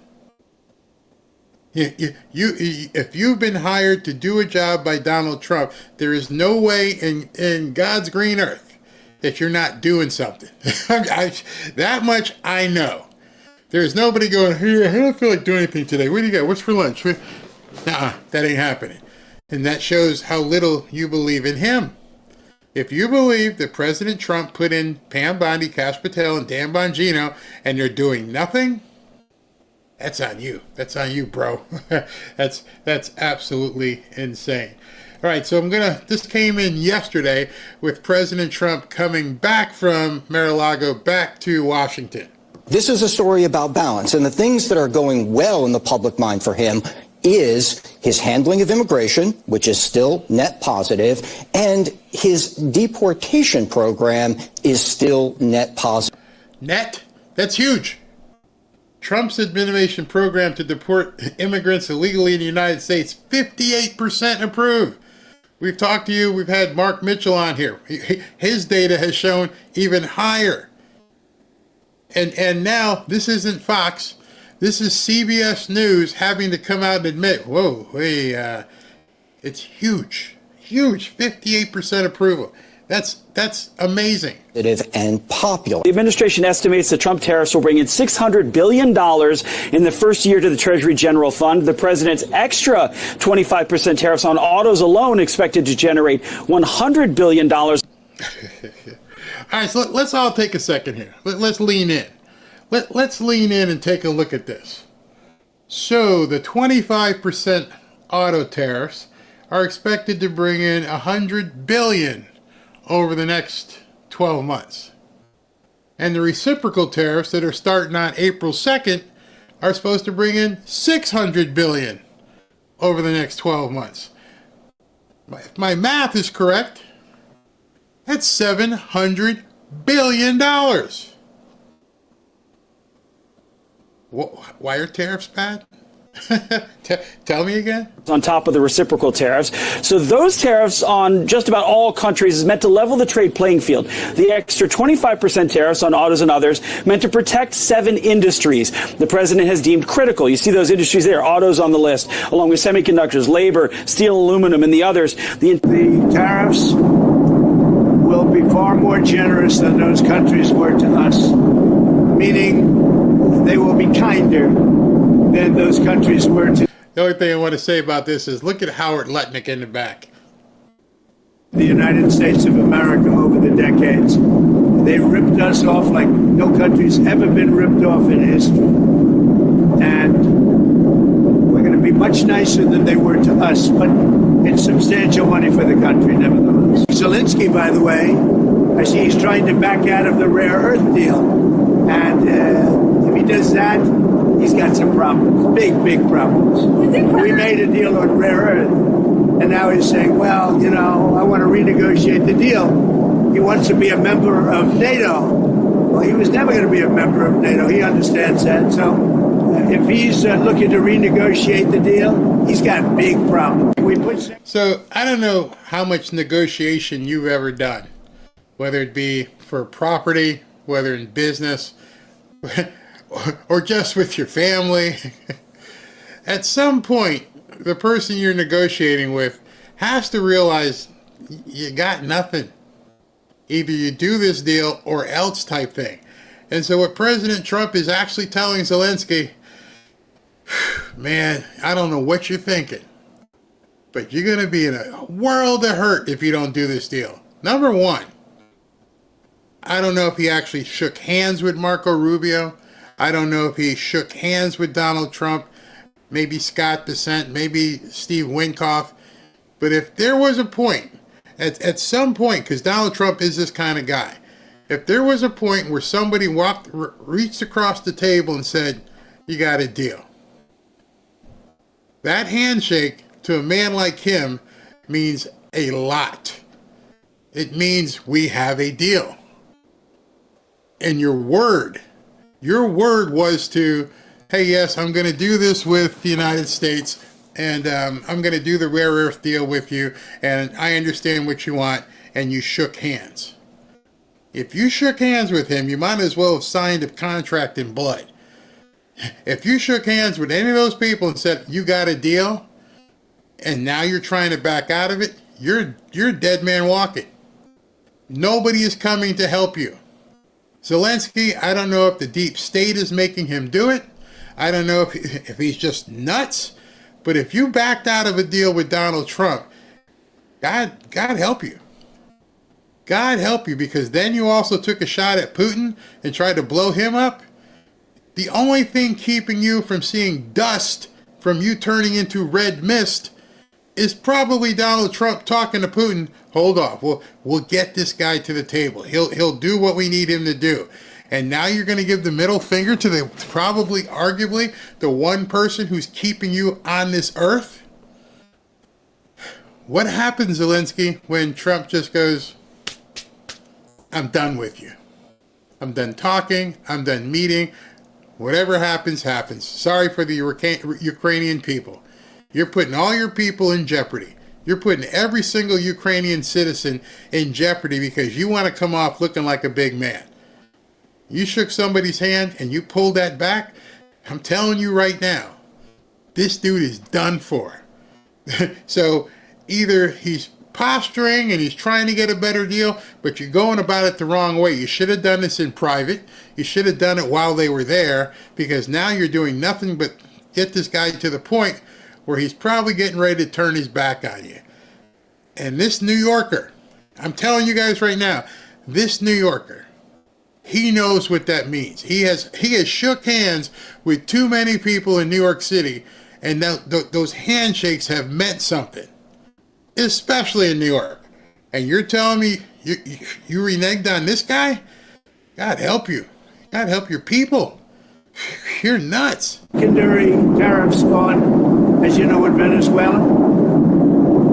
If you've been hired to do a job by Donald Trump, there is no way in God's green earth that you're not doing something. That much I know. There's nobody going, "Hey, I don't feel like doing anything today. What do you got? What's for lunch?" Nuh-uh, that ain't happening. And that shows how little you believe in him. If you believe that President Trump put in Pam Bondi, Kash Patel, and Dan Bongino, and you're doing nothing, that's on you. That's on you, bro. That's absolutely insane. All right, so this came in yesterday with President Trump coming back from Mar-a-Lago back to Washington. This is a story about balance, and the things that are going well in the public mind for him is his handling of immigration, which is still net positive, and his deportation program is still net positive. Net? That's huge. Trump's administration program to deport immigrants illegally in the United States, 58% approved. We've talked to you. We've had Mark Mitchell on here. His data has shown even higher. And now, this isn't Fox. This is CBS News having to come out and admit, it's huge, 58% approval. That's amazing. And popular. The administration estimates the Trump tariffs will bring in $600 billion in the first year to the Treasury General Fund. The president's extra 25% tariffs on autos alone expected to generate $100 billion. All right, so let's all take a second here. Let's lean in. Let's lean in and take a look at this. So the 25% auto tariffs are expected to bring in $100 billion over the next 12 months. And the reciprocal tariffs that are starting on April 2nd are supposed to bring in $600 billion over the next 12 months. If my math is correct, that's $700 billion. Why are tariffs bad? Tell me again. On top of the reciprocal tariffs. So those tariffs on just about all countries is meant to level the trade playing field. The extra 25% tariffs on autos and others meant to protect 7 industries the president has deemed critical. You see those industries there, autos on the list, along with semiconductors, labor, steel, aluminum, and the others. The tariffs will be far more generous than those countries were to us, meaning they will be kinder than those countries were to. The only thing I want to say about this is look at Howard Lutnick in the back. The United States of America over the decades. They ripped us off like no country's ever been ripped off in history. And we're going to be much nicer than they were to us, but it's substantial money for the country, nevertheless. Zelensky, by the way, I see he's trying to back out of the rare earth deal. And if he does that, he's got some problems, big problems. We made a deal on rare earth, and now he's saying, well, you know, I want to renegotiate the deal. He wants to be a member of NATO. Well, he was never going to be a member of NATO. He understands that. So if he's looking to renegotiate the deal, he's got big problems. So I don't know how much negotiation you've ever done, whether it be for property, whether in business, or just with your family. At some point, the person you're negotiating with has to realize you got nothing. Either you do this deal or else type thing. And so what President Trump is actually telling Zelensky, man, I don't know what you're thinking, but you're going to be in a world of hurt if you don't do this deal. Number one, I don't know if he actually shook hands with Marco Rubio. I don't know if he shook hands with Donald Trump, maybe Scott Bessent, maybe Steve Winkoff. But if there was a point, at some point, because Donald Trump is this kind of guy, if there was a point where somebody reached across the table and said, you got a deal, that handshake to a man like him means a lot. It means we have a deal. And your word was to, hey, yes, I'm going to do this with the United States, and I'm going to do the rare earth deal with you, and I understand what you want, and you shook hands. If you shook hands with him, you might as well have signed a contract in blood. If you shook hands with any of those people and said, you got a deal, and now you're trying to back out of it, you're a dead man walking. Nobody is coming to help you. Zelensky, I don't know if the deep state is making him do it. I don't know if he's just nuts. But if you backed out of a deal with Donald Trump, God help you. God help you, because then you also took a shot at Putin and tried to blow him up. The only thing keeping you from seeing dust from you turning into red mist is probably Donald Trump talking to Putin. Hold off. We'll get this guy to the table. He'll do what we need him to do. And now you're going to give the middle finger to the probably, arguably, the one person who's keeping you on this earth? What happens, Zelensky, when Trump just goes, I'm done with you. I'm done talking. I'm done meeting. Whatever happens, happens. Sorry for the Ukrainian people. You're putting all your people in jeopardy. You're putting every single Ukrainian citizen in jeopardy because you want to come off looking like a big man. You shook somebody's hand and you pulled that back. I'm telling you right now, this dude is done for. So either he's posturing and he's trying to get a better deal, but you're going about it the wrong way. You should have done this in private. You should have done it while they were there, because now you're doing nothing but get this guy to the point where he's probably getting ready to turn his back on you. And this New Yorker, I'm telling you guys right now, this New Yorker, he knows what that means. He has shook hands with too many people in New York City, and those handshakes have meant something, especially in New York. And you're telling me you reneged on this guy? God help you. God help your people. You're nuts. Secondary tariffs on, as you know, in Venezuela.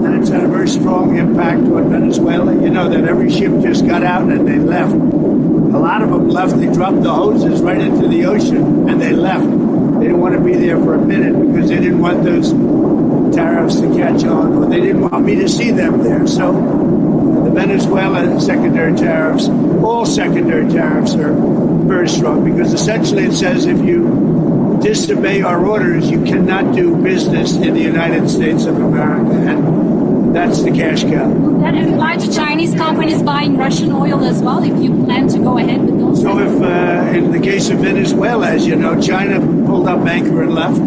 And it's had a very strong impact on Venezuela. You know that every ship just got out and they left. A lot of them left. They dropped the hoses right into the ocean and they left. They didn't want to be there for a minute because they didn't want those tariffs to catch on, or they didn't want me to see them there. So the Venezuela secondary tariffs, all secondary tariffs are very strong because essentially it says if you disobey our orders, you cannot do business in the United States of America. And that's the cash cow. That implies Chinese companies buying Russian oil as well, if you plan to go ahead with those. So if, in the case of Venezuela, as you know, China pulled up anchor and left.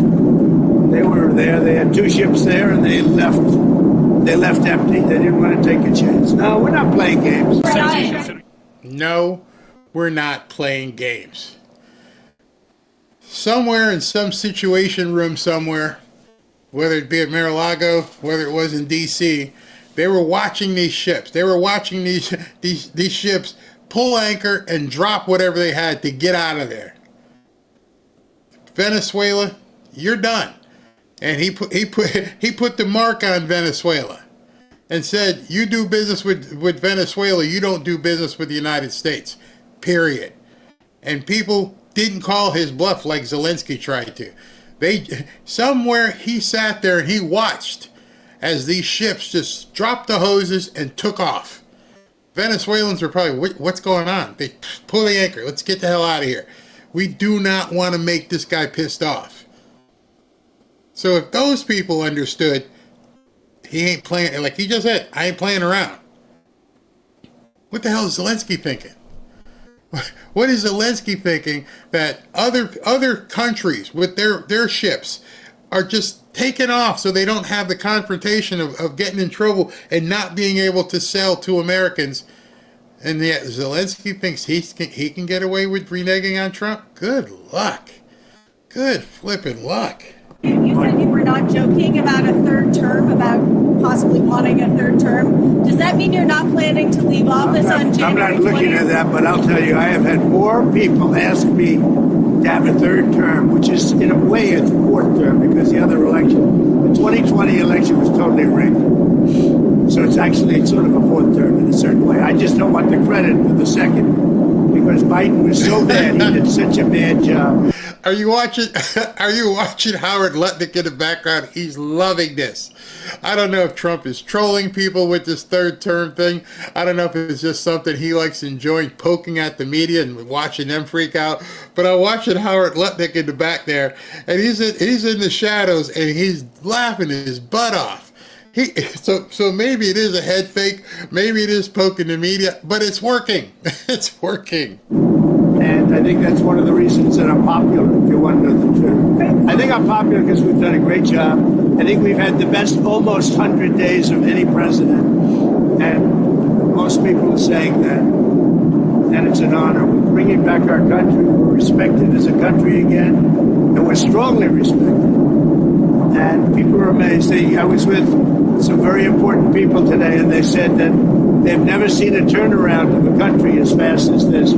They were there. They had 2 ships there, and they left. They left empty. They didn't want to take a chance. No, we're not playing games. No, we're not playing games. Somewhere in some situation room somewhere, whether it be at Mar-a-Lago, whether it was in D.C., they were watching these ships. They were watching these ships pull anchor and drop whatever they had to get out of there. Venezuela, you're done. And he put the mark on Venezuela and said, you do business with Venezuela, you don't do business with the United States, period. And people didn't call his bluff like Zelensky tried to. Somewhere he sat there and he watched as these ships just dropped the hoses and took off. Venezuelans were probably, what's going on? They pull the anchor. Let's get the hell out of here. We do not want to make this guy pissed off. So if those people understood, he ain't playing, like he just said, I ain't playing around. What the hell is Zelensky thinking? What is Zelensky thinking that other countries with their ships are just taking off so they don't have the confrontation of getting in trouble and not being able to sell to Americans? And yet Zelensky thinks he can get away with reneging on Trump? Good luck. Good flipping luck. You said you were not joking about a third term, about possibly wanting a third term. Does that mean you're not planning to leave office on January 20th? I'm not looking at that, but I'll tell you, I have had more people ask me to have a third term, which is in a way a fourth term because the other election, the 2020 election was totally rigged. So it's actually sort of a fourth term in a certain way. I just don't want the credit for the second because Biden was so bad. He did such a bad job. Are you watching Howard Lutnick in the background? He's loving this. I don't know if Trump is trolling people with this third term thing. I don't know if it's just something he likes enjoying poking at the media and watching them freak out. But I'm watching Howard Lutnick in the back there, and he's in the shadows, and he's laughing his butt off. So maybe it is a head fake, maybe it is poking the media, but it's working. It's working. And I think that's one of the reasons that I'm popular, if you want to know the truth. I think I'm popular because we've done a great job. I think we've had the best almost 100 days of any president. And most people are saying that. And it's an honor. We're bringing back our country. We're respected as a country again. And we're strongly respected. And people are amazed. I was with some very important people today, and they said that they've never seen a turnaround of a country as fast as this.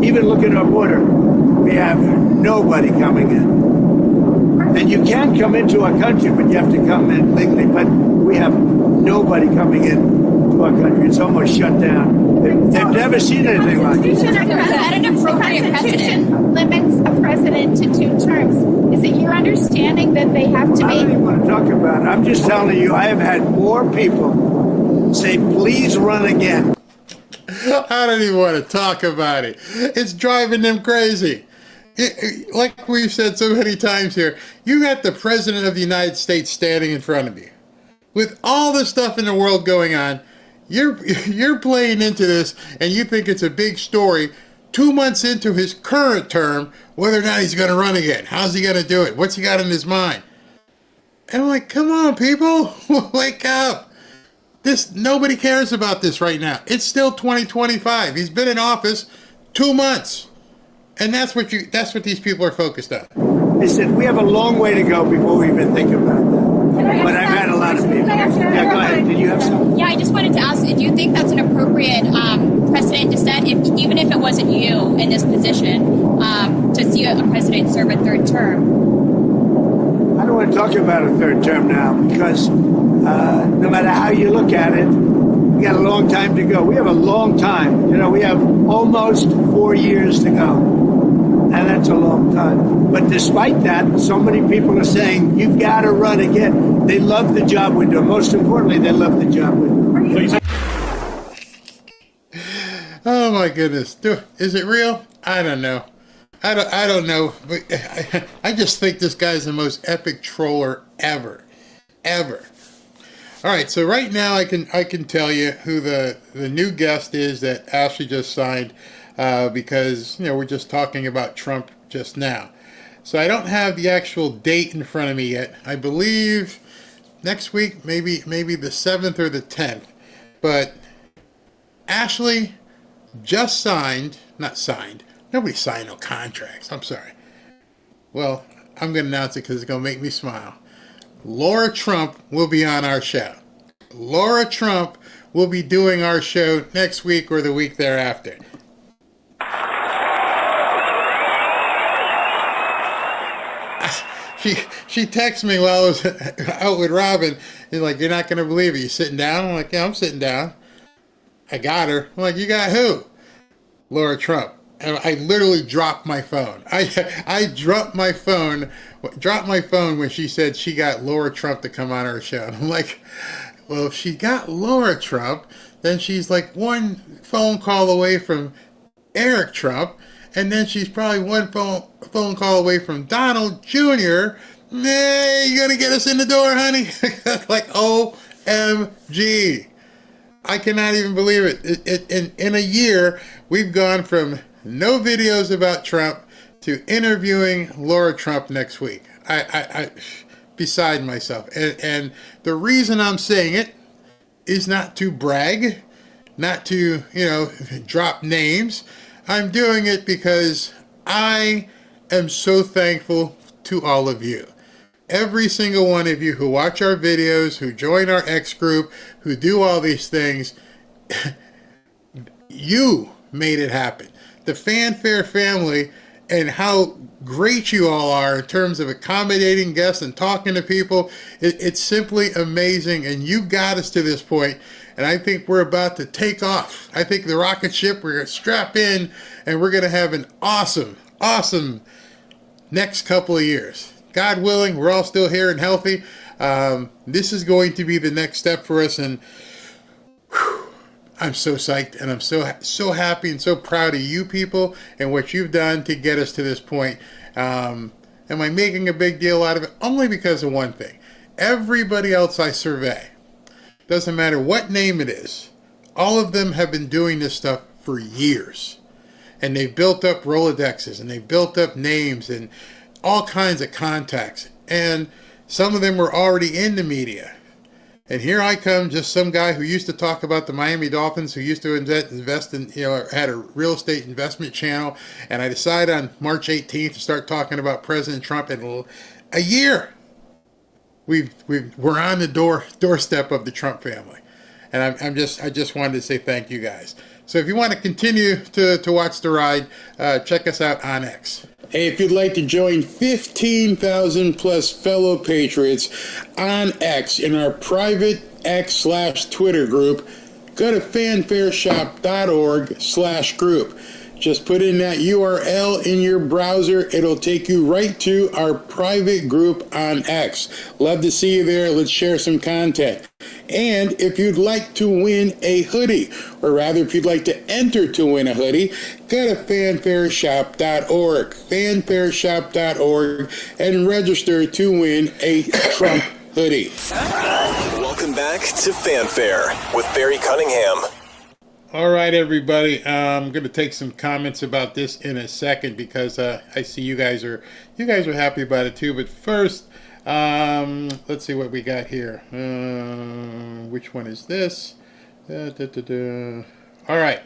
Even look at our border. We have nobody coming in. And you can come into our country, but you have to come in legally. But we have nobody coming in to our country. It's almost shut down. They've never seen anything like this. Is that an appropriate precedent? Limits a president to 2 terms. Is it your understanding that they have to I don't even want to talk about it. I'm just telling you, I have had more people say, please run again. I don't even want to talk about it. It's driving them crazy. Like we've said so many times here, you got the President of the United States standing in front of you. With all the stuff in the world going on, you're playing into this and you think it's a big story 2 months into his current term, whether or not he's going to run again. How's he going to do it? What's he got in his mind? And I'm like, come on, people, wake up. Nobody cares about this right now. It's still 2025. He's been in office 2 months. And that's what these people are focused on. They said, we have a long way to go before we even think about that. But I've had a lot of people. Yeah, go ahead. Did you have something? Yeah, I just wanted to ask, do you think that's an appropriate precedent to set, even if it wasn't you in this position, to see a president serve a third term? I don't want to talk about a third term now because no matter how you look at it, we got a long time to go. We have a long time. You know, we have almost 4 years to go. and that's a long time. But despite that, so many people are saying, you've got to run again. They love the job we're doing. Most importantly, they love the job we're doing. Oh my goodness. Is it real? I don't know. I don't know. But I just think this guy's the most epic troller ever. All right, so right now I can tell you who the new guest is that Ashley just signed, because we're just talking about Trump just now. So I don't have the actual date in front of me yet. I believe next week, maybe the 7th or the 10th. But Ashley just signed, not signed. Nobody signed no contracts. I'm sorry. Well, I'm going to announce it because it's going to make me smile. Laura Trump will be on our show. Laura Trump will be doing our show next week or the week thereafter. She texted me while I was out with Robin. She's like, you're not going to believe it. You sitting down? I'm like, yeah, I'm sitting down. I got her. I'm like, you got who? Laura Trump. And I literally dropped my phone. I dropped my phone when she said she got Laura Trump to come on her show. And I'm like, well, if she got Laura Trump, then she's like one phone call away from Eric Trump, and then she's probably one phone call away from Donald Jr. Hey, you gonna get us in the door, honey? Like, OMG. I cannot even believe it. In a year, we've gone from no videos about Trump to interviewing Laura Trump next week. I beside myself. And the reason I'm saying it is not to brag, not to, drop names. I'm doing it because I am so thankful to all of you. Every single one of you who watch our videos, who join our X group, who do all these things, you made it happen. The Fanfare family, and how great you all are in terms of accommodating guests and talking to people. It's simply amazing, and you got us to this point, and I think we're about to take off. I think the rocket ship, we're going to strap in, and we're going to have an awesome next couple of years. God willing, we're all still here and healthy. This is going to be the next step for us, and I'm so psyched, and I'm so happy and so proud of you people and what you've done to get us to this point. Am I making a big deal out of it? Only because of one thing. Everybody else I survey, doesn't matter what name it is, all of them have been doing this stuff for years. And they've built up Rolodexes, and they've built up names and all kinds of contacts. And some of them were already in the media. And here I come, just some guy who used to talk about the Miami Dolphins, who used to invest in, had a real estate investment channel. And I decided on March 18th to start talking about President Trump. In a year, we're on the doorstep of the Trump family. And I just wanted to say thank you guys. So if you want to continue to watch the ride, check us out on X. Hey, if you'd like to join 15,000 plus fellow patriots on X in our private X/Twitter group, go to fanfareshop.org/group. Just put in that URL in your browser. It'll take you right to our private group on X. Love to see you there. Let's share some content. And if you'd like to win a hoodie, or rather if you'd like to enter to win a hoodie, go to fanfareshop.org, fanfareshop.org, and register to win a Trump hoodie. Welcome back to Fanfare with Barry Cunningham. All right, everybody. I'm going to take some comments about this in a second because I see you guys are happy about it too. But first, let's see what we got here. Which one is this? All right.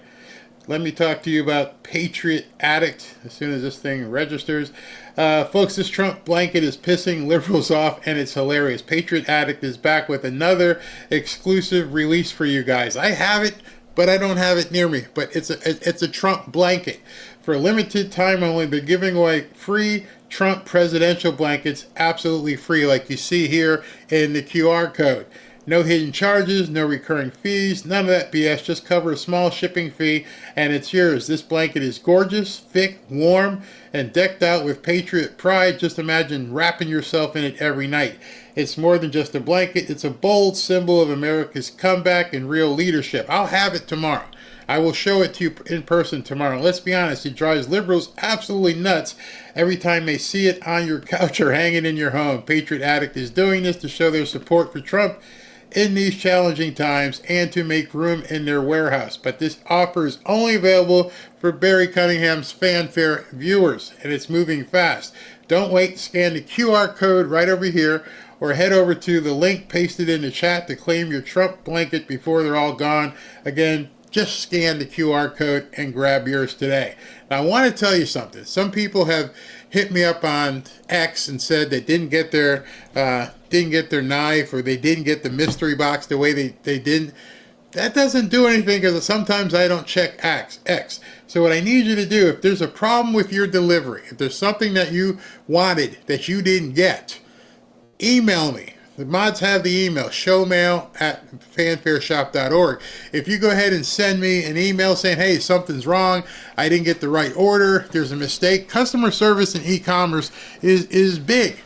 Let me talk to you about Patriot Addict as soon as this thing registers. Folks, this Trump blanket is pissing liberals off, and it's hilarious. Patriot Addict is back with another exclusive release for you guys. I have it, but I don't have it near me. But it's a Trump blanket. For a limited time only, they're giving away free Trump presidential blankets, absolutely free, like you see here in the QR code. No hidden charges, no recurring fees, none of that BS. Just cover a small shipping fee and it's yours. This blanket is gorgeous, thick, warm, and decked out with Patriot pride. Just imagine wrapping yourself in it every night. It's more than just a blanket. It's a bold symbol of America's comeback and real leadership. I'll have it tomorrow. I will show it to you in person tomorrow. Let's be honest, it drives liberals absolutely nuts every time they see it on your couch or hanging in your home. Patriot Addict is doing this to show their support for Trump in these challenging times and to make room in their warehouse. But this offer is only available for Barry Cunningham's Fanfare viewers, and it's moving fast. Don't wait. Scan the QR code right over here or head over to the link pasted in the chat to claim your Trump blanket before they're all gone. Again, just scan the QR code and grab yours today. Now, I want to tell you something. Some people have hit me up on X and said they didn't get their knife, or they didn't get the mystery box the way they didn't. That doesn't do anything, because sometimes I don't check X. So what I need you to do, if there's a problem with your delivery, if there's something that you wanted that you didn't get, email me. The mods have the email, showmail@fanfareshop.org. If you go ahead and send me an email saying, hey, something's wrong, I didn't get the right order, there's a mistake. Customer service in e-commerce is big.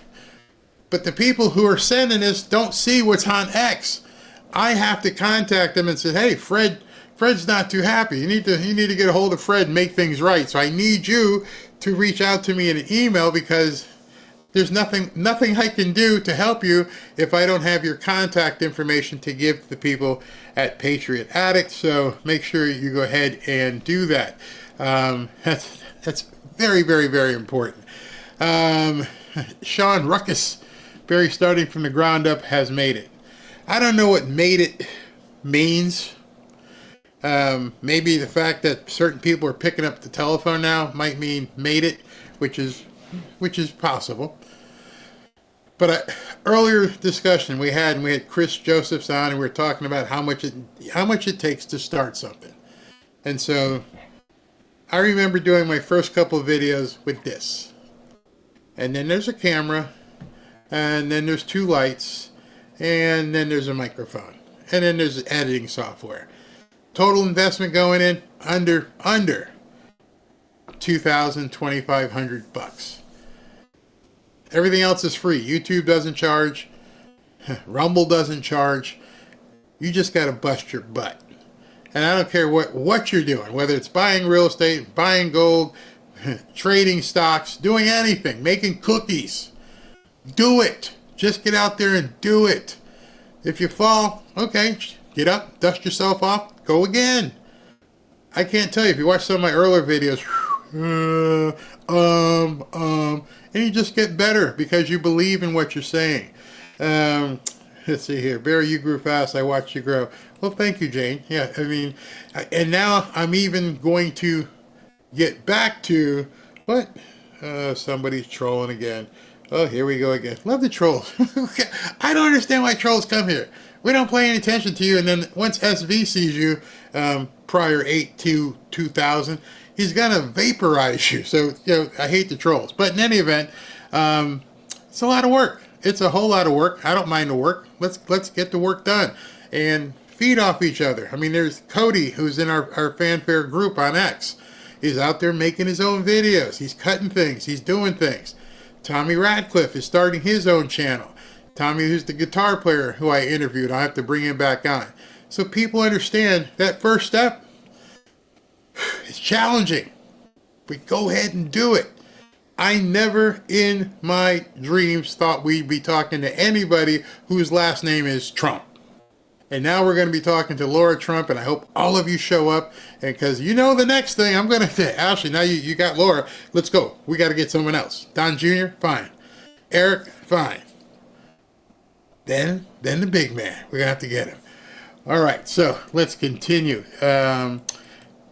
But the people who are sending this don't see what's on X. I have to contact them and say, hey, Fred's not too happy. You need to get a hold of Fred and make things right. So I need you to reach out to me in an email, because there's nothing I can do to help you if I don't have your contact information to give to the people at Patriot Addict. So make sure you go ahead and do that. That's very, very, very important. Sean Ruckus, Barry starting from the ground up, has made it. I don't know what made it means. Maybe the fact that certain people are picking up the telephone now might mean made it, which is possible. But earlier discussion we had Chris Josephs on, and we were talking about how much it takes to start something. And so I remember doing my first couple of videos with this. And then there's a camera, and then there's two lights, and then there's a microphone, and then there's editing software. Total investment going in under $2,500. Everything else is free. YouTube doesn't charge. Rumble doesn't charge. You just got to bust your butt. And I don't care what you're doing, whether it's buying real estate, buying gold, trading stocks, doing anything, making cookies. Do it. Just get out there and do it. If you fall, okay, get up, dust yourself off, go again. I can't tell you, if you watch some of my earlier videos, and you just get better because you believe in what you're saying. Let's see here. Barry, you grew fast. I watched you grow. Well, thank you, Jane. Yeah, I mean, and now I'm even going to get back to what? Somebody's trolling again. Oh, here we go again. Love the trolls. I don't understand why trolls come here. We don't pay any attention to you, and then once SV sees you, prior 8/2/2000, he's gonna vaporize you. So, I hate the trolls. But in any event, it's a lot of work. It's a whole lot of work. I don't mind the work. Let's get the work done and feed off each other. I mean, there's Cody, who's in our Fanfare group on X. He's out there making his own videos. He's cutting things. He's doing things. Tommy Radcliffe is starting his own channel. Tommy, who's the guitar player who I interviewed, I'll have to bring him back on. So people understand that first step is challenging, but go ahead and do it. I never in my dreams thought we'd be talking to anybody whose last name is Trump. And now we're going to be talking to Laura Trump, and I hope all of you show up, because the next thing I'm going to say, Ashley, now you got Laura, let's go. We got to get someone else. Don Jr., fine. Eric, fine. Then the big man. We're going to have to get him. All right, so let's continue.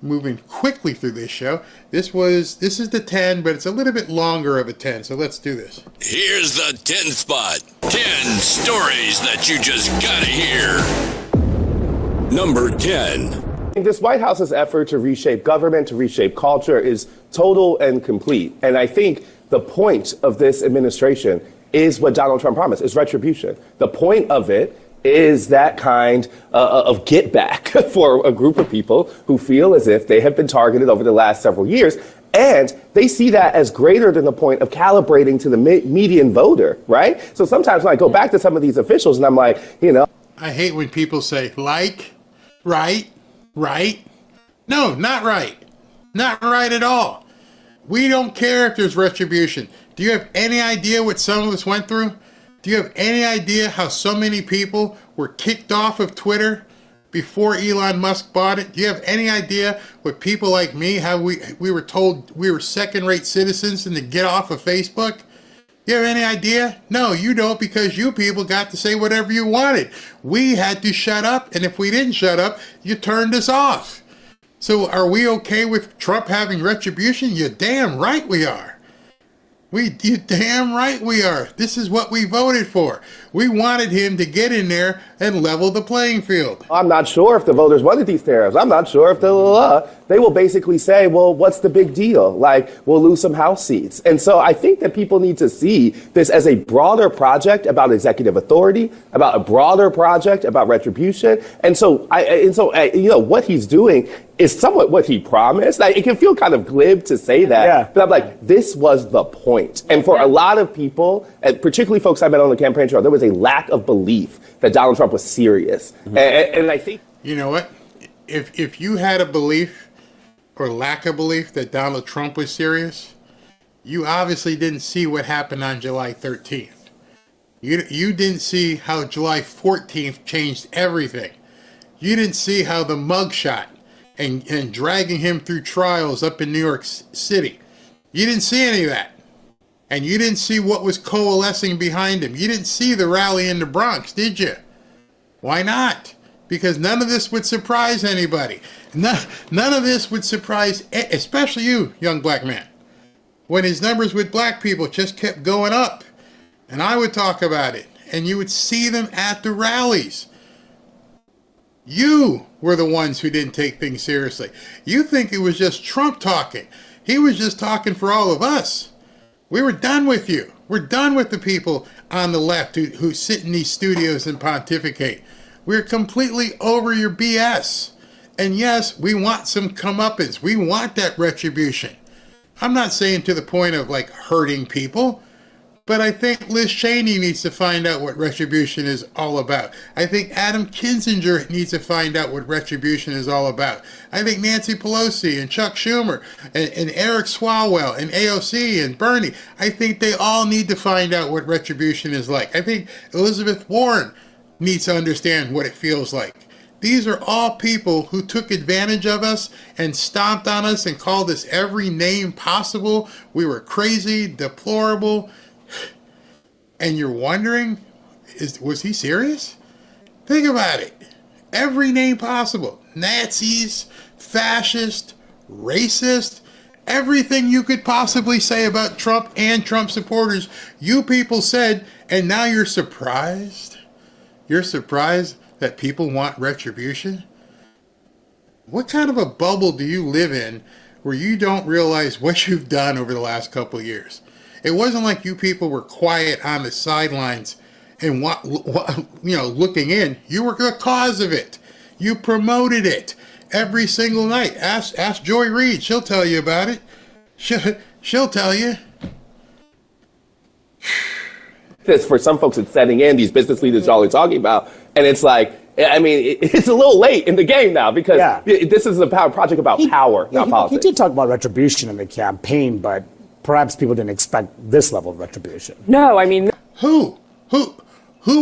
Moving quickly through this show. This is the 10, but it's a little bit longer of a 10, so let's do this. Here's the 10 spot. 10 stories that you just gotta hear. Number 10. This White House's effort to reshape government, to reshape culture, is total and complete. And I think the point of this administration is what Donald Trump promised, is retribution. The point of it is that kind of get back for a group of people who feel as if they have been targeted over the last several years. And they see that as greater than the point of calibrating to the median voter, right? So sometimes when I go back to some of these officials and I'm like, I hate when people say, right. No, not right. Not right at all. We don't care if there's retribution. Do you have any idea what some of us went through? Do you have any idea how so many people were kicked off of Twitter before Elon Musk bought it? Do you have any idea what people like me, how we were told we were second-rate citizens and to get off of Facebook? You have any idea? No, you don't, because you people got to say whatever you wanted. We had to shut up, and if we didn't shut up, you turned us off. So are we okay with Trump having retribution? You're damn right we are. You damn right we are. This is what we voted for. We wanted him to get in there and level the playing field. I'm not sure if the voters wanted these tariffs. I'm not sure if they will basically say, well, what's the big deal? Like, we'll lose some House seats. And so I think that people need to see this as a broader project about executive authority, about a broader project about retribution. And so what he's doing is somewhat what he promised. Like, it can feel kind of glib to say that, but I'm like, this was the point. And for a lot of people, and particularly folks I met on the campaign trail, there was a lack of belief that Donald Trump was serious. Mm-hmm. And I think... You know what? If you had a belief or lack of belief that Donald Trump was serious, you obviously didn't see what happened on July 13th. You didn't see how July 14th changed everything. You didn't see how the mugshot and dragging him through trials up in New York City. You didn't see any of that. And you didn't see what was coalescing behind him. You didn't see the rally in the Bronx, did you? Why not? Because none of this would surprise anybody. None of this would surprise, especially you, young black man. When his numbers with black people just kept going up. And I would talk about it. And you would see them at the rallies. You were the ones who didn't take things seriously. You think it was just Trump talking. He was just talking for all of us. We were done with you. We're done with the people on the left who sit in these studios and pontificate. We're completely over your BS. And yes, we want some comeuppance. We want that retribution. I'm not saying to the point of like hurting people, but I think Liz Cheney needs to find out what retribution is all about. I think Adam Kinzinger needs to find out what retribution is all about. I think Nancy Pelosi and Chuck Schumer and Eric Swalwell and AOC and Bernie, I think they all need to find out what retribution is like. I think Elizabeth Warren needs to understand what it feels like. These are all people who took advantage of us and stomped on us and called us every name possible. We were crazy, deplorable. And you're wondering, was he serious? Think about it. Every name possible. Nazis, fascist, racist, everything you could possibly say about Trump and Trump supporters, you people said, and now you're surprised? You're surprised that people want retribution? What kind of a bubble do you live in where you don't realize what you've done over the last couple of years? It wasn't like you people were quiet on the sidelines and looking in. You were the cause of it. You promoted it every single night. Ask Joy Reid. She'll tell you about it. She'll tell you. For some folks, it's setting in, these business leaders y'all are talking about, and it's like, I mean, it's a little late in the game now because this is a project about power, not politics. He did talk about retribution in the campaign, but perhaps people didn't expect this level of retribution. No, I mean... Who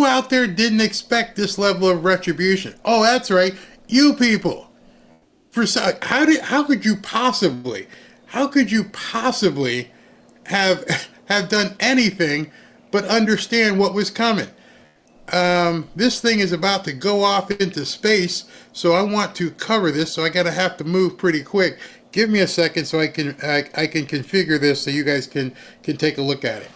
out there didn't expect this level of retribution? Oh, that's right, you people. How could you possibly have done anything but understand what was coming? This thing is about to go off into space, so I want to cover this, so I have to move pretty quick. Give me a second so I can configure this so you guys can take a look at it.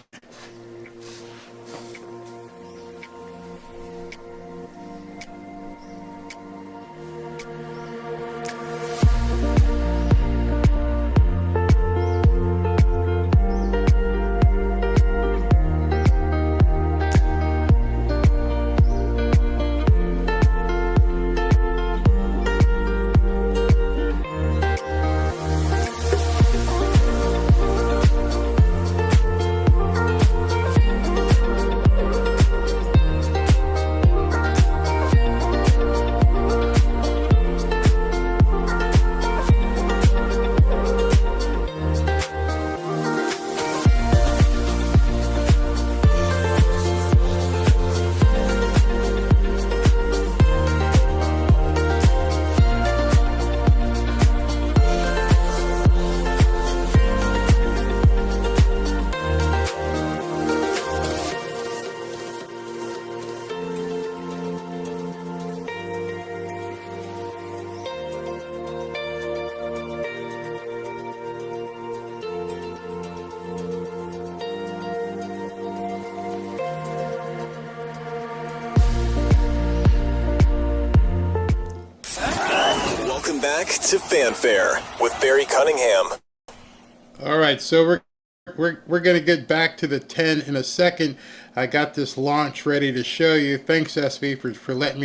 back to Fanfare with Barry Cunningham. All right, so we're going to get back to the 10 in a second. I got this launch ready to show you. Thanks, SV, for letting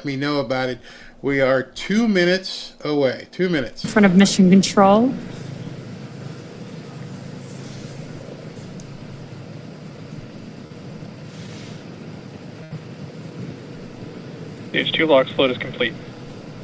me know about it. We are 2 minutes away. 2 minutes. In front of Mission Control. Stage 2 LOX float is complete.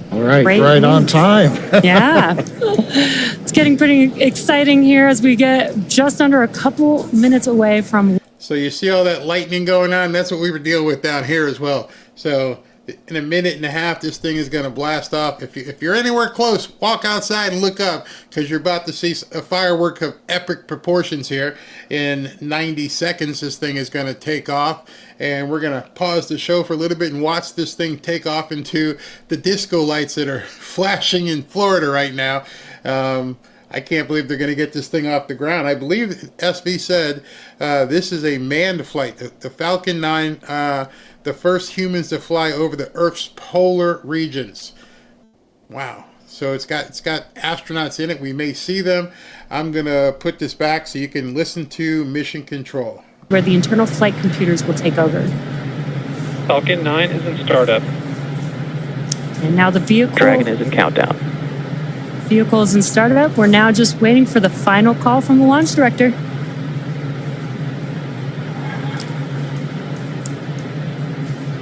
All right, Great right on news. time. Yeah. It's getting pretty exciting here as we get just under a couple minutes away from. So you see all that lightning going on? That's what we were dealing with down here as well. So in a minute and a half, this thing is going to blast off. If you're anywhere close, walk outside and look up, because you're about to see a firework of epic proportions here. In 90 seconds, this thing is going to take off. And we're going to pause the show for a little bit and watch this thing take off into the disco lights that are flashing in Florida right now. I can't believe they're going to get this thing off the ground. I believe SV said this is a manned flight. The Falcon 9, the first humans to fly over the Earth's polar regions. Wow. So it's got astronauts in it. We may see them. I'm going to put this back so you can listen to Mission Control, Where the internal flight computers will take over. Falcon 9 is in startup. And now the vehicle. Dragon is in countdown. Vehicle is in startup. We're now just waiting for the final call from the launch director.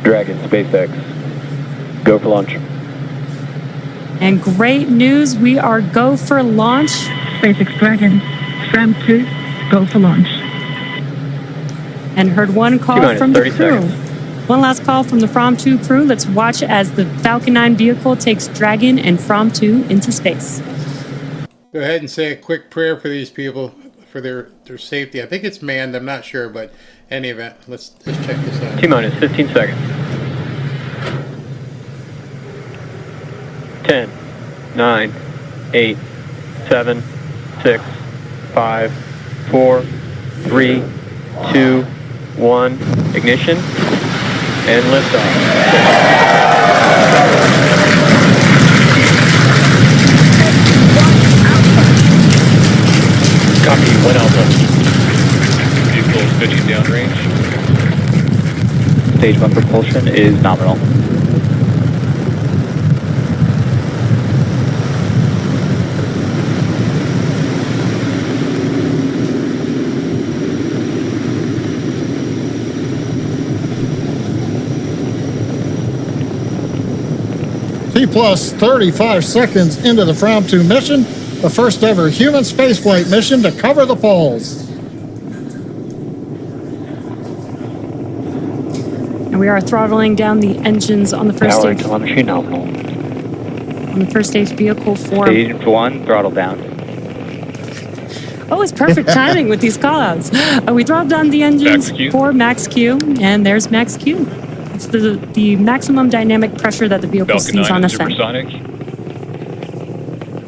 Dragon, SpaceX. Go for launch. And great news, we are go for launch. SpaceX Dragon, SRAM 2, go for launch. And heard one call from the crew. Seconds. One last call from the From 2 crew. Let's watch as the Falcon 9 vehicle takes Dragon and From 2 into space. Go ahead and say a quick prayer for these people, for their safety. I think it's manned, I'm not sure, but any event, let's check this out. T-minus 15 seconds. 10, 9, 8, 7, 6, 5, 4, 3, 2, 1. Ignition and liftoff. Copy, 1 Alpha. Vehicle is pitching downrange. Stage 1 propulsion is nominal. T plus 35 seconds into the From 2 mission, the first ever human spaceflight mission to cover the poles. And we are throttling down the engines on the first Power stage. telemetry nominal. On the first stage vehicle for. Stage 1 throttle down. Oh, it's perfect timing with these callouts. We throttled down the engines for Max Q, and there's Max Q. It's the maximum dynamic pressure that the vehicle Falcon sees 9 on is ascent. supersonic.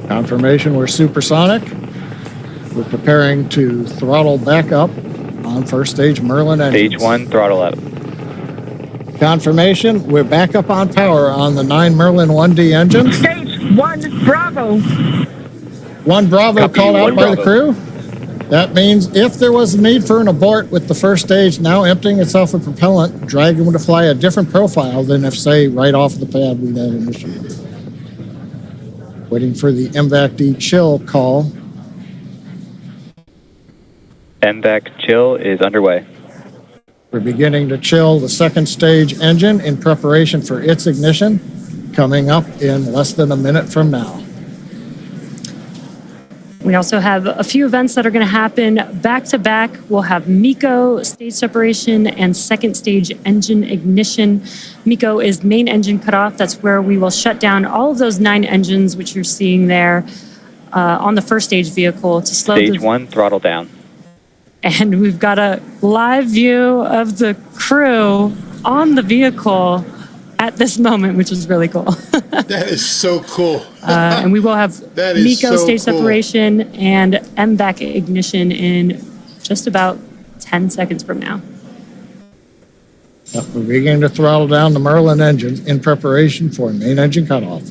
Confirmation we're supersonic. We're preparing to throttle back up on first stage Merlin engines. Stage 1 throttle up. Confirmation we're back up on power on the 9 Merlin 1D engines. Stage 1 Bravo. 1 Bravo Copy, called out 1 by Bravo. the crew. That means if there was a need for an abort with the first stage now emptying itself of propellant, Dragon would fly a different profile than if, say, right off the pad we'd had initiated. Waiting for the MVAC-D chill call. MVAC chill is underway. We're beginning to chill the second stage engine in preparation for its ignition, coming up in less than a minute from now. We also have a few events that are going to happen back to back. We'll have MECO stage separation and second stage engine ignition. MECO is main engine cutoff. That's where we will shut down all of those 9 engines, which you're seeing there on the first stage vehicle to slow Stage 1 throttle down. And we've got a live view of the crew on the vehicle at this moment, which is really cool. That is so cool. And we will have That is MECO so stage cool. separation and MVAC ignition in just about 10 seconds from now. We're beginning to throttle down the Merlin engines in preparation for main engine cutoff.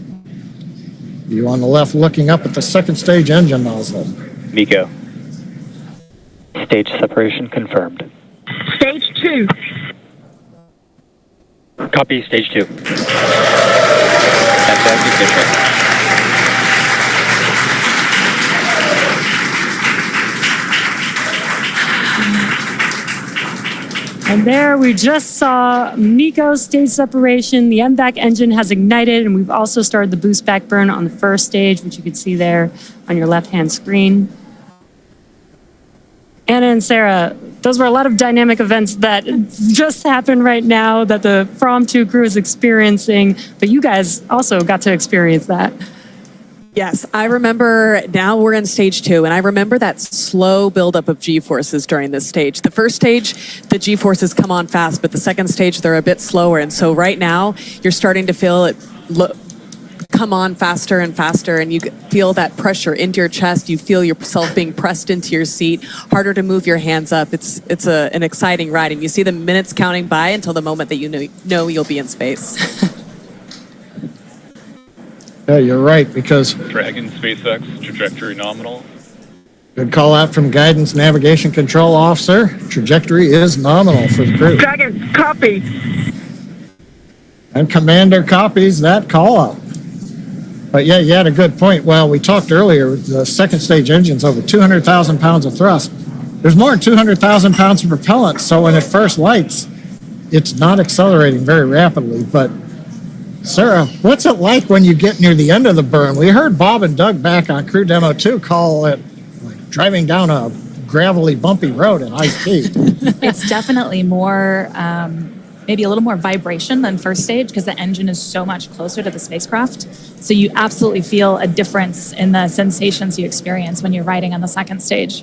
You on the left looking up at the second stage engine nozzle. MECO. Stage separation confirmed. Stage 2. Copy, stage 2. Fantastic ignition. And there we just saw MECO stage separation. The MVAC engine has ignited, and we've also started the boost back burn on the first stage, which you can see there on your left-hand screen. Anna and Sarah, those were a lot of dynamic events that just happened right now that the From 2 crew is experiencing, but you guys also got to experience that. Yes, I remember. Now we're in stage 2, and I remember that slow buildup of G-forces during this stage. The first stage, the G-forces come on fast, but the second stage, they're a bit slower. And so right now, you're starting to feel it come on faster and faster, and you feel that pressure into your chest. You feel yourself being pressed into your seat, harder to move your hands up. It's an exciting ride, and you see the minutes counting by until the moment that you know you'll be in space. Yeah, you're right, because Dragon SpaceX, trajectory nominal. good call out from Guidance Navigation Control Officer. Trajectory is nominal for the crew. Dragon, copy. And Commander copies that call out. But yeah, you had a good point. Well, we talked earlier, the second stage engine's over 200,000 pounds of thrust. There's more than 200,000 pounds of propellant, so when it first lights, it's not accelerating very rapidly. But Sarah, what's it like when you get near the end of the burn? We heard Bob and Doug back on Crew Demo 2 call it like driving down a gravelly, bumpy road at high speed. It's definitely more, maybe a little more vibration than first stage because the engine is so much closer to the spacecraft. So you absolutely feel a difference in the sensations you experience when you're riding on the second stage.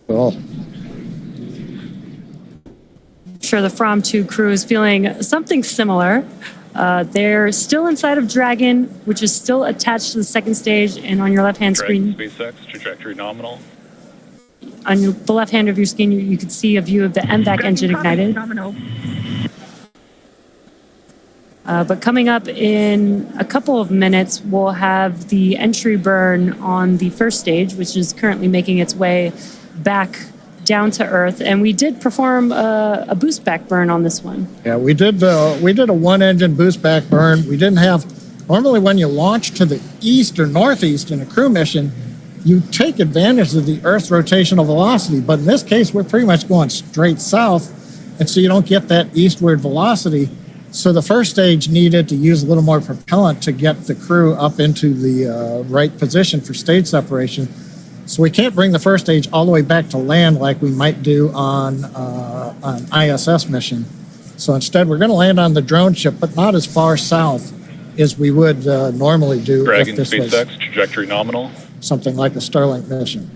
Cool. I'm sure the From 2 crew is feeling something similar. They're still inside of Dragon, which is still attached to the second stage, and on your left-hand screen, SpaceX, trajectory nominal. on the left hand of your screen, you can see a view of the MVAC engine ignited. But coming up in a couple of minutes, we'll have the entry burn on the first stage, which is currently making its way back down to Earth. And we did perform a boost back burn on this one. Yeah, we did a one-engine boost back burn. We didn't have, normally when you launch to the east or northeast in a crew mission, you take advantage of the Earth's rotational velocity. But in this case, we're pretty much going straight south, and so you don't get that eastward velocity. So the first stage needed to use a little more propellant to get the crew up into the right position for stage separation. So we can't bring the first stage all the way back to land like we might do on an ISS mission. So instead, we're going to land on the drone ship, but not as far south as we would normally do. Dragon if this SpaceX, was trajectory nominal. something like a Starlink mission.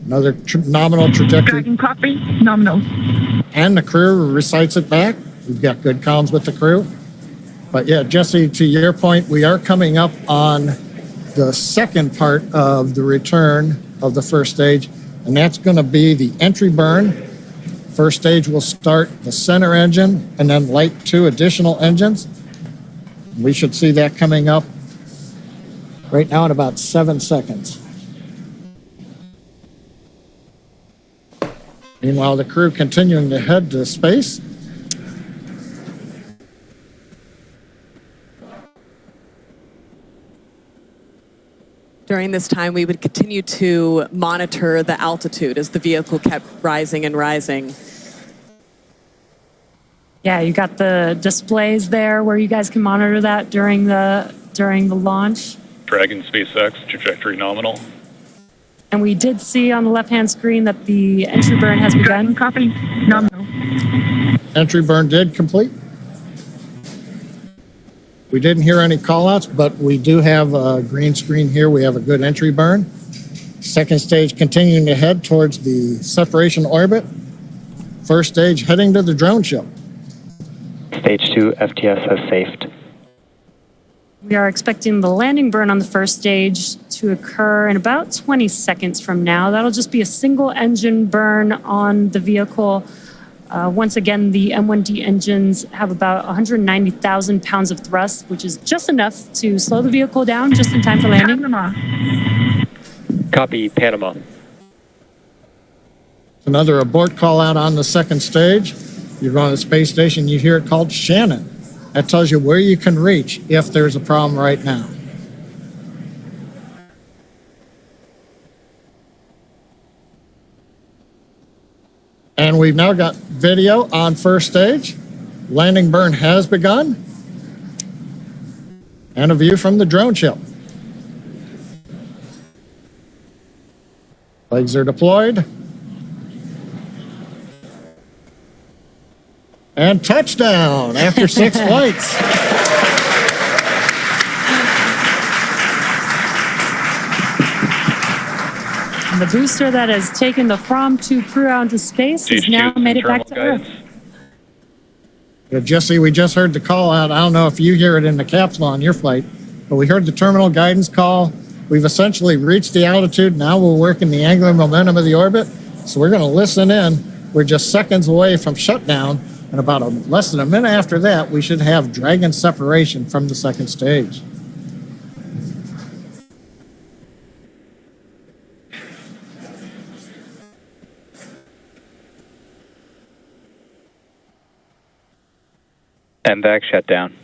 Another nominal trajectory. Dragon, copy. Nominal. And the crew recites it back. We've got good comms with the crew. But yeah, Jesse, to your point, we are coming up on the second part of the return of the first stage, and that's going to be the entry burn. First stage will start the center engine and then light 2 additional engines. We should see that coming up right now in about 7 seconds. Meanwhile, the crew continuing to head to space. During this time, we would continue to monitor the altitude as the vehicle kept rising and rising. Yeah, you got the displays there where you guys can monitor that during the launch. Dragon SpaceX, trajectory nominal. And we did see on the left-hand screen that the entry burn has begun. Copy. Nominal. Entry burn did complete. We didn't hear any call-outs, but we do have a green screen here. We have a good entry burn. Second stage continuing to head towards the separation orbit. First stage heading to the drone ship. Stage 2 FTS has safed. We are expecting the landing burn on the first stage to occur in about 20 seconds from now. That'll just be a single engine burn on the vehicle. Once again, the M1D engines have about 190,000 pounds of thrust, which is just enough to slow the vehicle down just in time for landing. Copy, Panama. Another abort call out on the second stage. You're going to the space station, you hear it called Shannon. That tells you where you can reach if there's a problem right now. And we've now got video on first stage. Landing burn has begun. And a view from the drone ship. Legs are deployed. And touchdown after 6 flights. And the booster that has taken the From-2 crew out into space has now made it back to Earth. Yeah, Jesse, we just heard the call out. I don't know if you hear it in the capsule on your flight, but we heard the terminal guidance call. We've essentially reached the altitude. Now we're working the angular momentum of the orbit. So we're going to listen in. We're just seconds away from shutdown. And about less than a minute after that, we should have Dragon separation from the second stage. MVAC shutdown.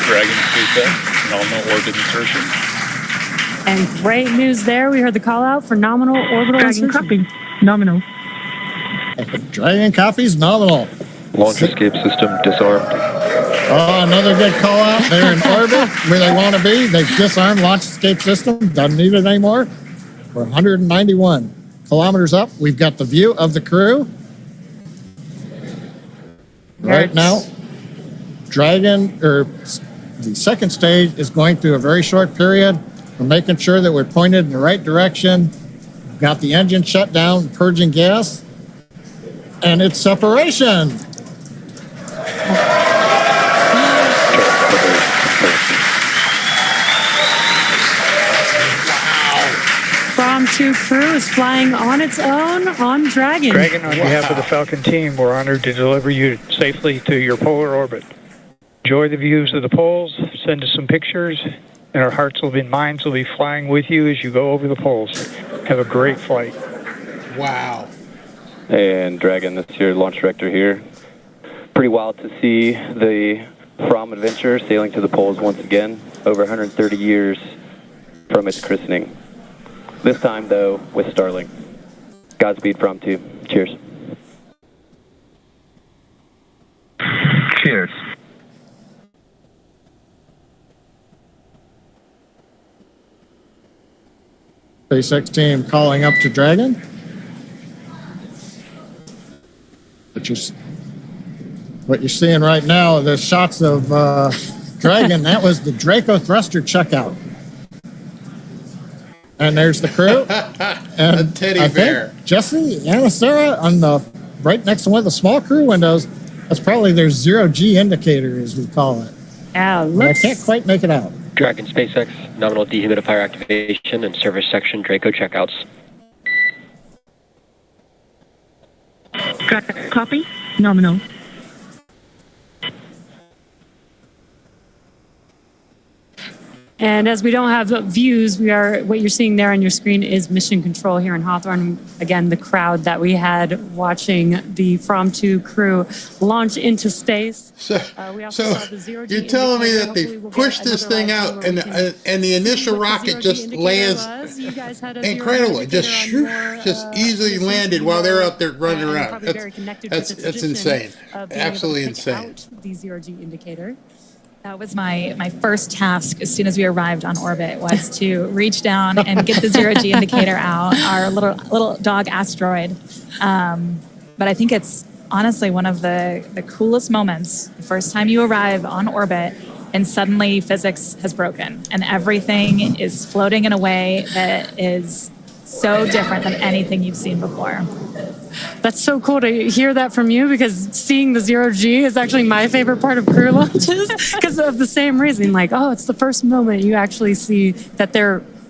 Dragon SpaceX, nominal orbit insertion. And great news there. We heard the call out for nominal orbital insertion. Copy. Nominal. Dragon copies nominal. Launch escape system disarmed. Oh, another good call out. They're in orbit where they want to be. They've disarmed launch escape system. Doesn't need it anymore. We're 191 kilometers up. We've got the view of the crew. Right now, Dragon, or the second stage, is going through a very short period. We're making sure that we're pointed in the right direction. We've got the engine shut down, purging gas, and it's separation. From-2 crew is flying on its own on Dragon. Dragon, on behalf of the Falcon team, we're honored to deliver you safely to your polar orbit. Enjoy the views of the poles, send us some pictures, and our hearts and minds will be flying with you as you go over the poles. Have a great flight. Wow. And Dragon, this is your launch director here. Pretty wild to see the From adventure sailing to the poles once again, over 130 years from its christening. This time, though, with Starling. Godspeed, From-2. Cheers. Cheers. SpaceX team calling up to Dragon. What you're seeing right now, the shots of Dragon, that was the Draco thruster checkout. And there's the crew. And a teddy I bear. think Jesse and Sarah on the right next to one of the small crew windows. That's probably their zero-G indicator, as we call it. Yeah, I can't quite make it out. Dragon SpaceX, nominal dehumidifier activation and service section Draco checkouts. Copy. Nominal. And as we don't have views, what you're seeing there on your screen is mission control here in Hawthorne. Again, the crowd that we had watching the From-2 crew launch into space. We also saw the zero-G you're telling me that indicator. they pushed this thing out and the initial rocket just lands incredible. It just easily landed while they're out there running around. That's insane. Absolutely insane. The zero-G indicator. That was my first task as soon as we arrived on orbit, was to reach down and get the zero-G indicator out, our little dog asteroid. But I think it's honestly one of the coolest moments, the first time you arrive on orbit and suddenly physics has broken and everything is floating in a way that is so different than anything you've seen before. That's so cool to hear that from you, because seeing the 0G is actually my favorite part of crew launches because of the same reason. Like, oh, it's the first moment you actually see that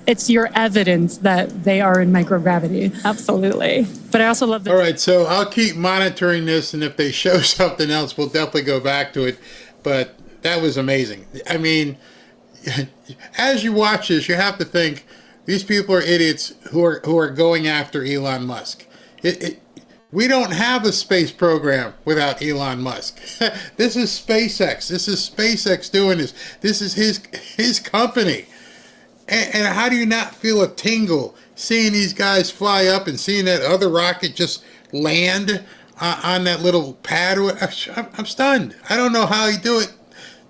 it's your evidence that they are in microgravity. Absolutely. But I also love that. All right, so I'll keep monitoring this, and if they show something else, we'll definitely go back to it. But that was amazing. I mean, as you watch this, you have to think these people are idiots who are going after Elon Musk. We don't have a space program without Elon Musk. This is SpaceX. This is SpaceX doing this. This is his company. And how do you not feel a tingle seeing these guys fly up and seeing that other rocket just land on that little pad? I'm stunned. I don't know how he do it.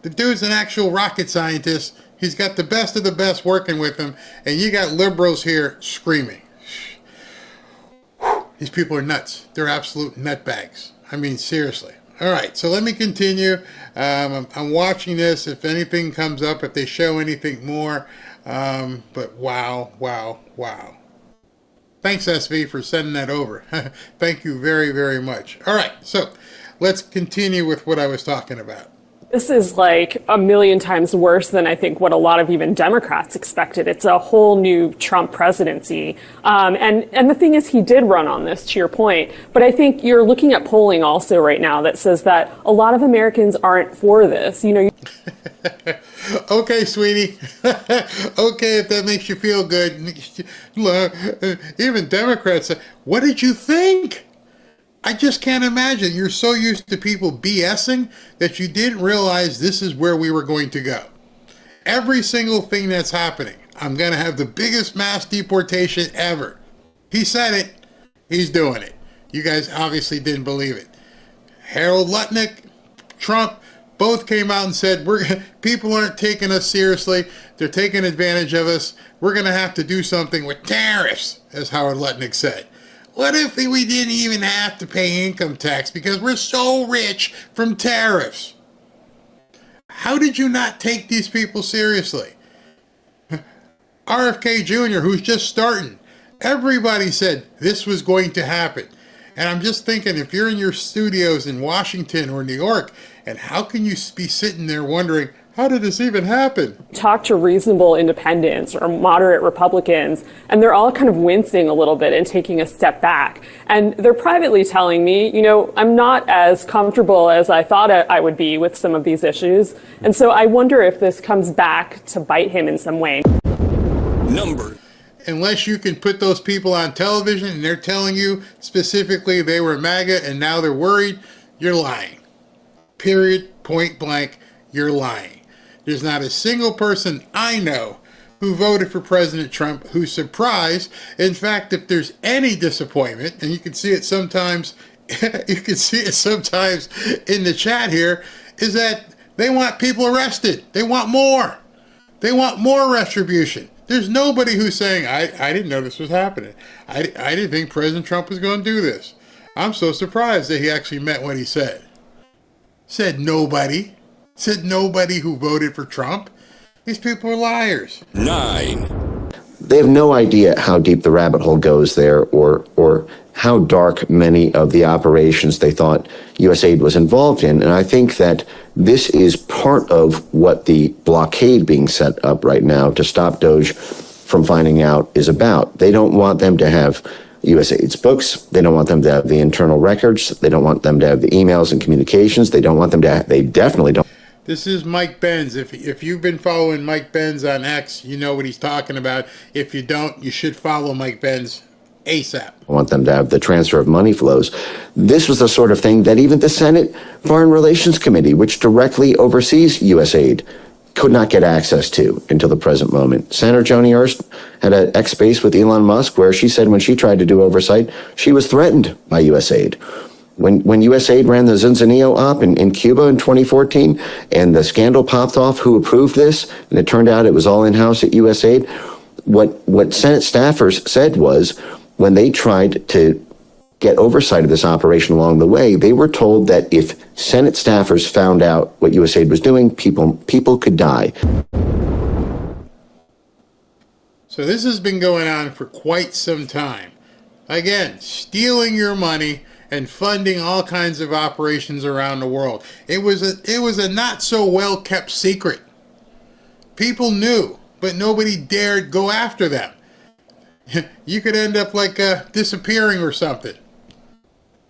The dude's an actual rocket scientist. He's got the best of the best working with him, and you got liberals here screaming. These people are nuts. They're absolute nutbags. I mean, seriously. All right, so let me continue. I'm watching this. If anything comes up, if they show anything more. But wow. Thanks, SV, for sending that over. Thank you very, very much. All right, so let's continue with what I was talking about. This is like a million times worse than I think what a lot of even Democrats expected. It's a whole new Trump presidency. And the thing is, he did run on this, to your point. But I think you're looking at polling also right now that says that a lot of Americans aren't for this. You know. Okay, sweetie. Okay, if that makes you feel good. Even Democrats say, what did you think? I just can't imagine. You're so used to people BSing that you didn't realize this is where we were going to go. Every single thing that's happening, I'm going to have the biggest mass deportation ever. He said it. He's doing it. You guys obviously didn't believe it. Harold Lutnick, Trump, both came out and said, people aren't taking us seriously. They're taking advantage of us. We're going to have to do something with tariffs, as Howard Lutnick said. What if we didn't even have to pay income tax because we're so rich from tariffs? How did you not take these people seriously? RFK Jr., who's just starting, everybody said this was going to happen. And I'm just thinking, if you're in your studios in Washington or New York, and how can you be sitting there wondering, how did this even happen? Talk to reasonable independents or moderate Republicans, and they're all kind of wincing a little bit and taking a step back. And they're privately telling me, you know, I'm not as comfortable as I thought I would be with some of these issues. And so I wonder if this comes back to bite him in some way. Unless you can put those people on television and they're telling you specifically they were MAGA and now they're worried, you're lying. Period, point blank, you're lying. There's not a single person I know who voted for President Trump who's surprised. In fact, if there's any disappointment, and you can see it sometimes, in the chat here, is that they want people arrested. They want more. They want more retribution. There's nobody who's saying, I didn't know this was happening. I didn't think President Trump was going to do this. I'm so surprised that he actually meant what he said. Said nobody. Said nobody who voted for Trump. These people are liars. 9. They have no idea how deep the rabbit hole goes there, or how dark many of the operations they thought USAID was involved in. And I think that this is part of what the blockade being set up right now to stop Doge from finding out is about. They don't want them to have USAID's books. They don't want them to have the internal records. They don't want them to have the emails and communications. They don't want them to have, they definitely don't. This is Mike Benz. If you've been following Mike Benz on X, you know what he's talking about. If you don't, you should follow Mike Benz ASAP. I want them to have the transfer of money flows. This was the sort of thing that even the Senate Foreign Relations Committee, which directly oversees USAID, could not get access to until the present moment. Senator Joni Ernst had an X space with Elon Musk where she said when she tried to do oversight, she was threatened by USAID. When USAID ran the Zunzanillo op in Cuba in 2014 and the scandal popped off who approved this, and it turned out it was all in-house at USAID, what Senate staffers said was when they tried to get oversight of this operation along the way, they were told that if Senate staffers found out what USAID was doing, people could die. So this has been going on for quite some time. Again, stealing your money and funding all kinds of operations around the world. It was a not so well kept secret. People knew, but nobody dared go after them. You could end up like disappearing or something.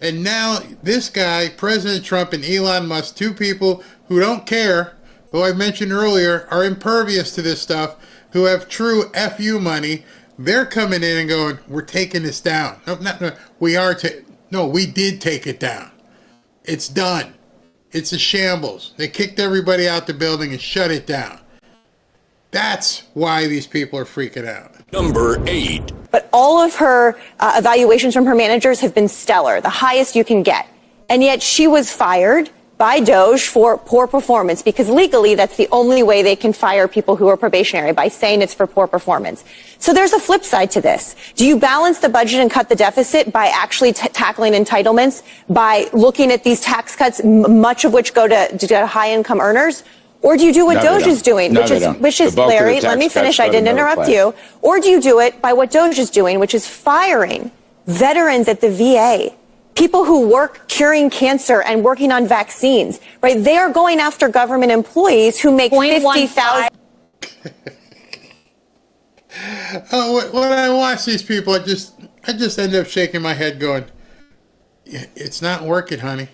And now this guy, President Trump and Elon Musk, two people who don't care, though I mentioned earlier, are impervious to this stuff, who have true FU money, they're coming in and going, we're taking this down. No, we did take it down. It's done. It's a shambles. They kicked everybody out the building and shut it down. That's why these people are freaking out. Number 8. But all of her evaluations from her managers have been stellar, the highest you can get. And yet she was fired by DOJ for poor performance, because legally that's the only way they can fire people who are probationary, by saying it's for poor performance. So there's a flip side to this. Do you balance the budget and cut the deficit by actually tackling entitlements, by looking at these tax cuts, much of which go to high-income earners? Or do you do what DOJ is doing, which is Larry, let me finish, I didn't interrupt you. Or do you do it by what DOJ is doing, which is firing veterans at the VA, people who work curing cancer and working on vaccines, right? They are going after government employees who make $50,000. When I watch these people, I just end up shaking my head going, it's not working, honey.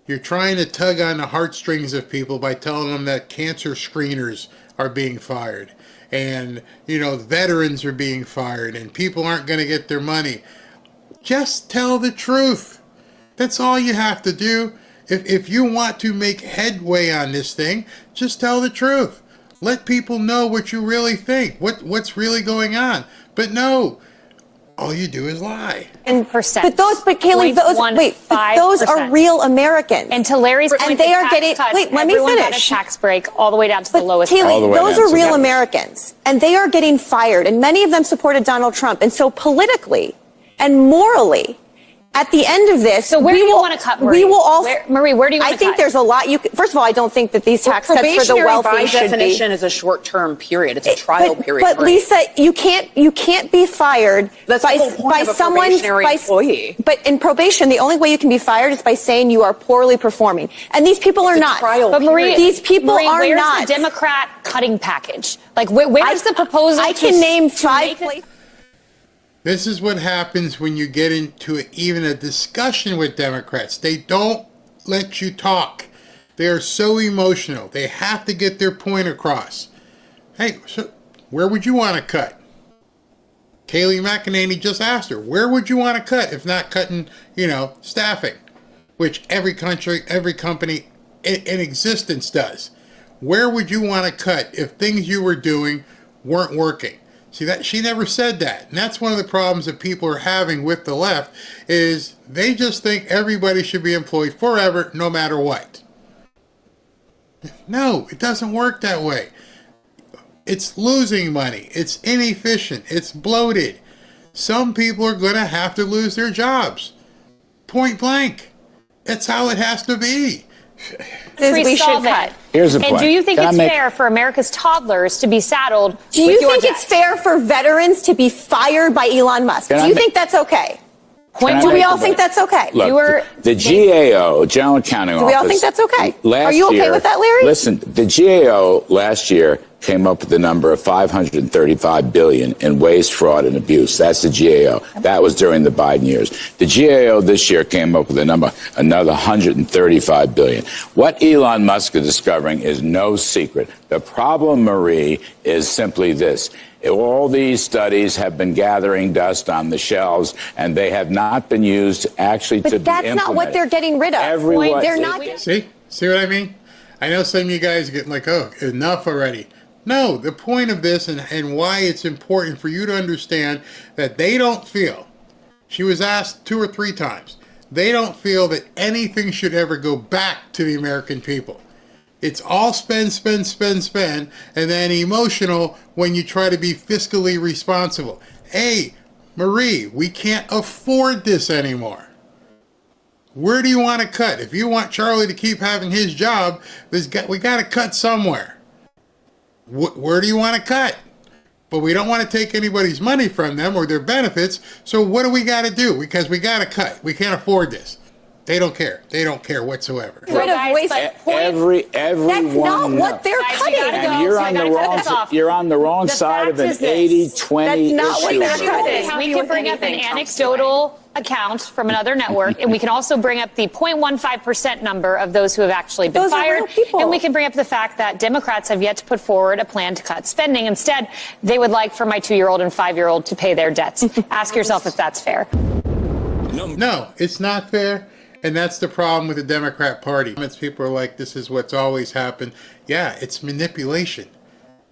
You're trying to tug on the heartstrings of people by telling them that cancer screeners are being fired, and, veterans are being fired, and people aren't going to get their money. Just tell the truth. That's all you have to do. If you want to make headway on this thing, just tell the truth. Let people know what you really think, what's really going on. But no, all you do is lie. But Kaylee, those are real Americans. And to Larry's point, and they are getting. Wait, let me finish. Got a tax break all the way down to the lowest. Kaylee, those are real Americans, and they are getting fired. And many of them supported Donald Trump. And so politically and morally, at the end of this, so where do you want to cut, Marie? We will all. Marie, where do you want to cut? I think there's a lot you. First of all, I don't think that these tax cuts for the wealthy by should be. definition is a short-term period. It's a trial period. But Lisa, you can't be fired by someone's employee. But in probation, the only way you can be fired is by saying you are poorly performing, and these people are not. But Marie, these people are where's not. The Democrat cutting package? Like, where's the proposal? I can name 5 places. This is what happens when you get into even a discussion with Democrats. They don't let you talk. They are so emotional. They have to get their point across. Hey, so where would you want to cut? Kayleigh McEnany just asked her, where would you want to cut if not cutting, staffing, which every company in existence does. Where would you want to cut if things you were doing weren't working? See, that she never said that. And that's one of the problems that people are having with the left, is they just think everybody should be employed forever, no matter what. No, it doesn't work that way. It's losing money. It's inefficient. It's bloated. Some people are going to have to lose their jobs. Point blank. That's how it has to be. We should cut. Here's the point. And do you think it's fair for America's toddlers to be saddled? Do you think it's fair for veterans to be fired by Elon Musk? Do you think that's okay? Do we all think that's okay? Look, the GAO, General Accounting Office. Do we all think that's okay? Are you okay with that, Larry? Listen, the GAO last year came up with the number of $535 billion in waste, fraud, and abuse. That's the GAO. That was during the Biden years. The GAO this year came up with a number, another $135 billion. What Elon Musk is discovering is no secret. The problem, Marie, is simply this. All these studies have been gathering dust on the shelves, and they have not been used actually to be implemented. But that's not what they're getting rid of. They're not. See what I mean? I know some of you guys get like, oh, enough already. No, the point of this and why it's important for you to understand that they don't feel, she was asked 2 or 3 times, they don't feel that anything should ever go back to the American people. It's all spend, spend, spend, spend, and then emotional when you try to be fiscally responsible. Hey, Marie, we can't afford this anymore. Where do you want to cut? If you want Charlie to keep having his job, we got to cut somewhere. Where do you want to cut? But we don't want to take anybody's money from them or their benefits. So what do we got to do? Because we got to cut. We can't afford this. They don't care. They don't care whatsoever. Rid of waste. Everyone. That's not what they're cutting. And you're on the wrong side of an 80-20 issue. That's not what they're cutting. We can bring up an anecdotal account from another network, and we can also bring up the 0.15% number of those who have actually been fired. And we can bring up the fact that Democrats have yet to put forward a plan to cut spending. Instead, they would like for my 2-year-old and 5-year-old to pay their debts. Ask yourself if that's fair. No, it's not fair. And that's the problem with the Democrat Party. People are like, this is what's always happened. Yeah, it's manipulation.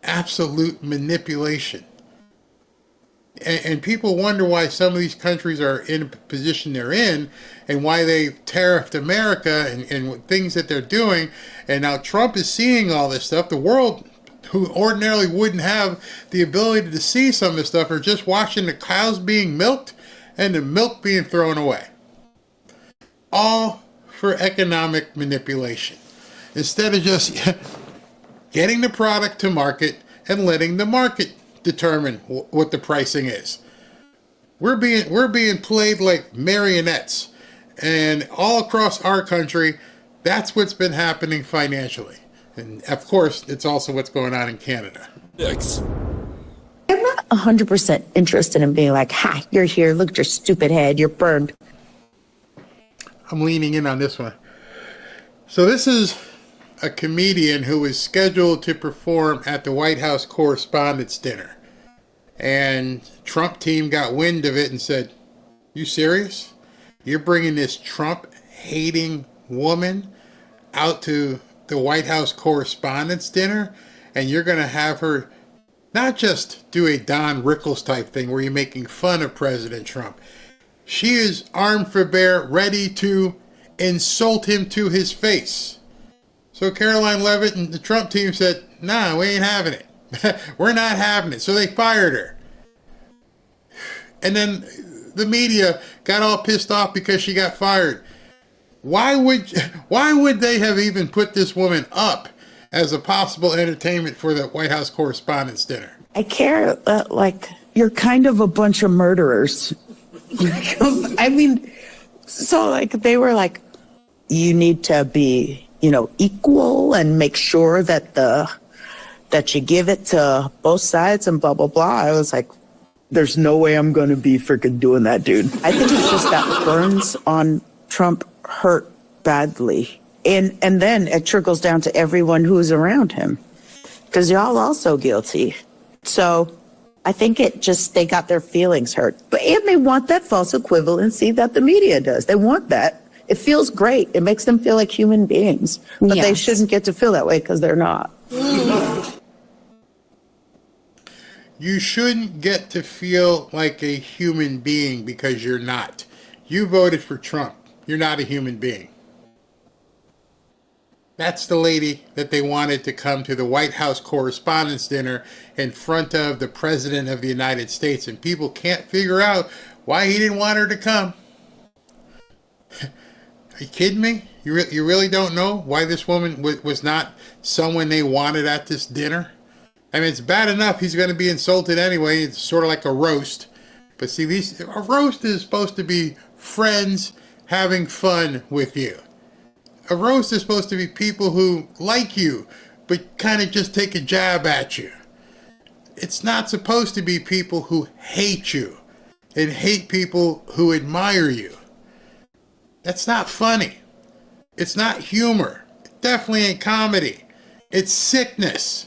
Absolute manipulation. And people wonder why some of these countries are in a position they're in and why they tariffed America and things that they're doing. And now Trump is seeing all this stuff. The world, who ordinarily wouldn't have the ability to see some of this stuff, are just watching the cows being milked and the milk being thrown away. All for economic manipulation. Instead of just getting the product to market and letting the market determine what the pricing is. We're being played like marionettes. And all across our country, that's what's been happening financially. And of course, it's also what's going on in Canada. I'm not 100% interested in being like, ha, you're here, look at your stupid head, you're burned. I'm leaning in on this one. So this is a comedian who was scheduled to perform at the White House Correspondents' Dinner. And Trump team got wind of it and said, you serious? You're bringing this Trump-hating woman out to the White House Correspondents' Dinner? And you're going to have her not just do a Don Rickles type thing where you're making fun of President Trump. She is armed for bear, ready to insult him to his face. So Caroline Leavitt and the Trump team said, nah, we ain't having it. We're not having it. So they fired her. And then the media got all pissed off because she got fired. Why would they have even put this woman up as a possible entertainment for the White House Correspondents' Dinner? I care that, like, you're kind of a bunch of murderers. I mean, so, like, they were like, you need to be, equal and make sure that that you give it to both sides and blah, blah, blah. I was like, there's no way I'm going to be freaking doing that, dude. I think it's just that burns on Trump hurt badly. And then it trickles down to everyone who's around him. Because y'all also guilty. So I think they got their feelings hurt. And they want that false equivalency that the media does. They want that. It feels great. It makes them feel like human beings. But They shouldn't get to feel that way because they're not. You shouldn't get to feel like a human being because you're not. You voted for Trump. You're not a human being. That's the lady that they wanted to come to the White House Correspondents' Dinner in front of the President of the United States. And people can't figure out why he didn't want her to come. Are you kidding me? You really don't know why this woman was not someone they wanted at this dinner? I mean, it's bad enough he's going to be insulted anyway. It's sort of like a roast. But see, a roast is supposed to be friends having fun with you. A roast is supposed to be people who like you, but kind of just take a jab at you. It's not supposed to be people who hate you and hate people who admire you. That's not funny. It's not humor. It definitely ain't comedy. It's sickness.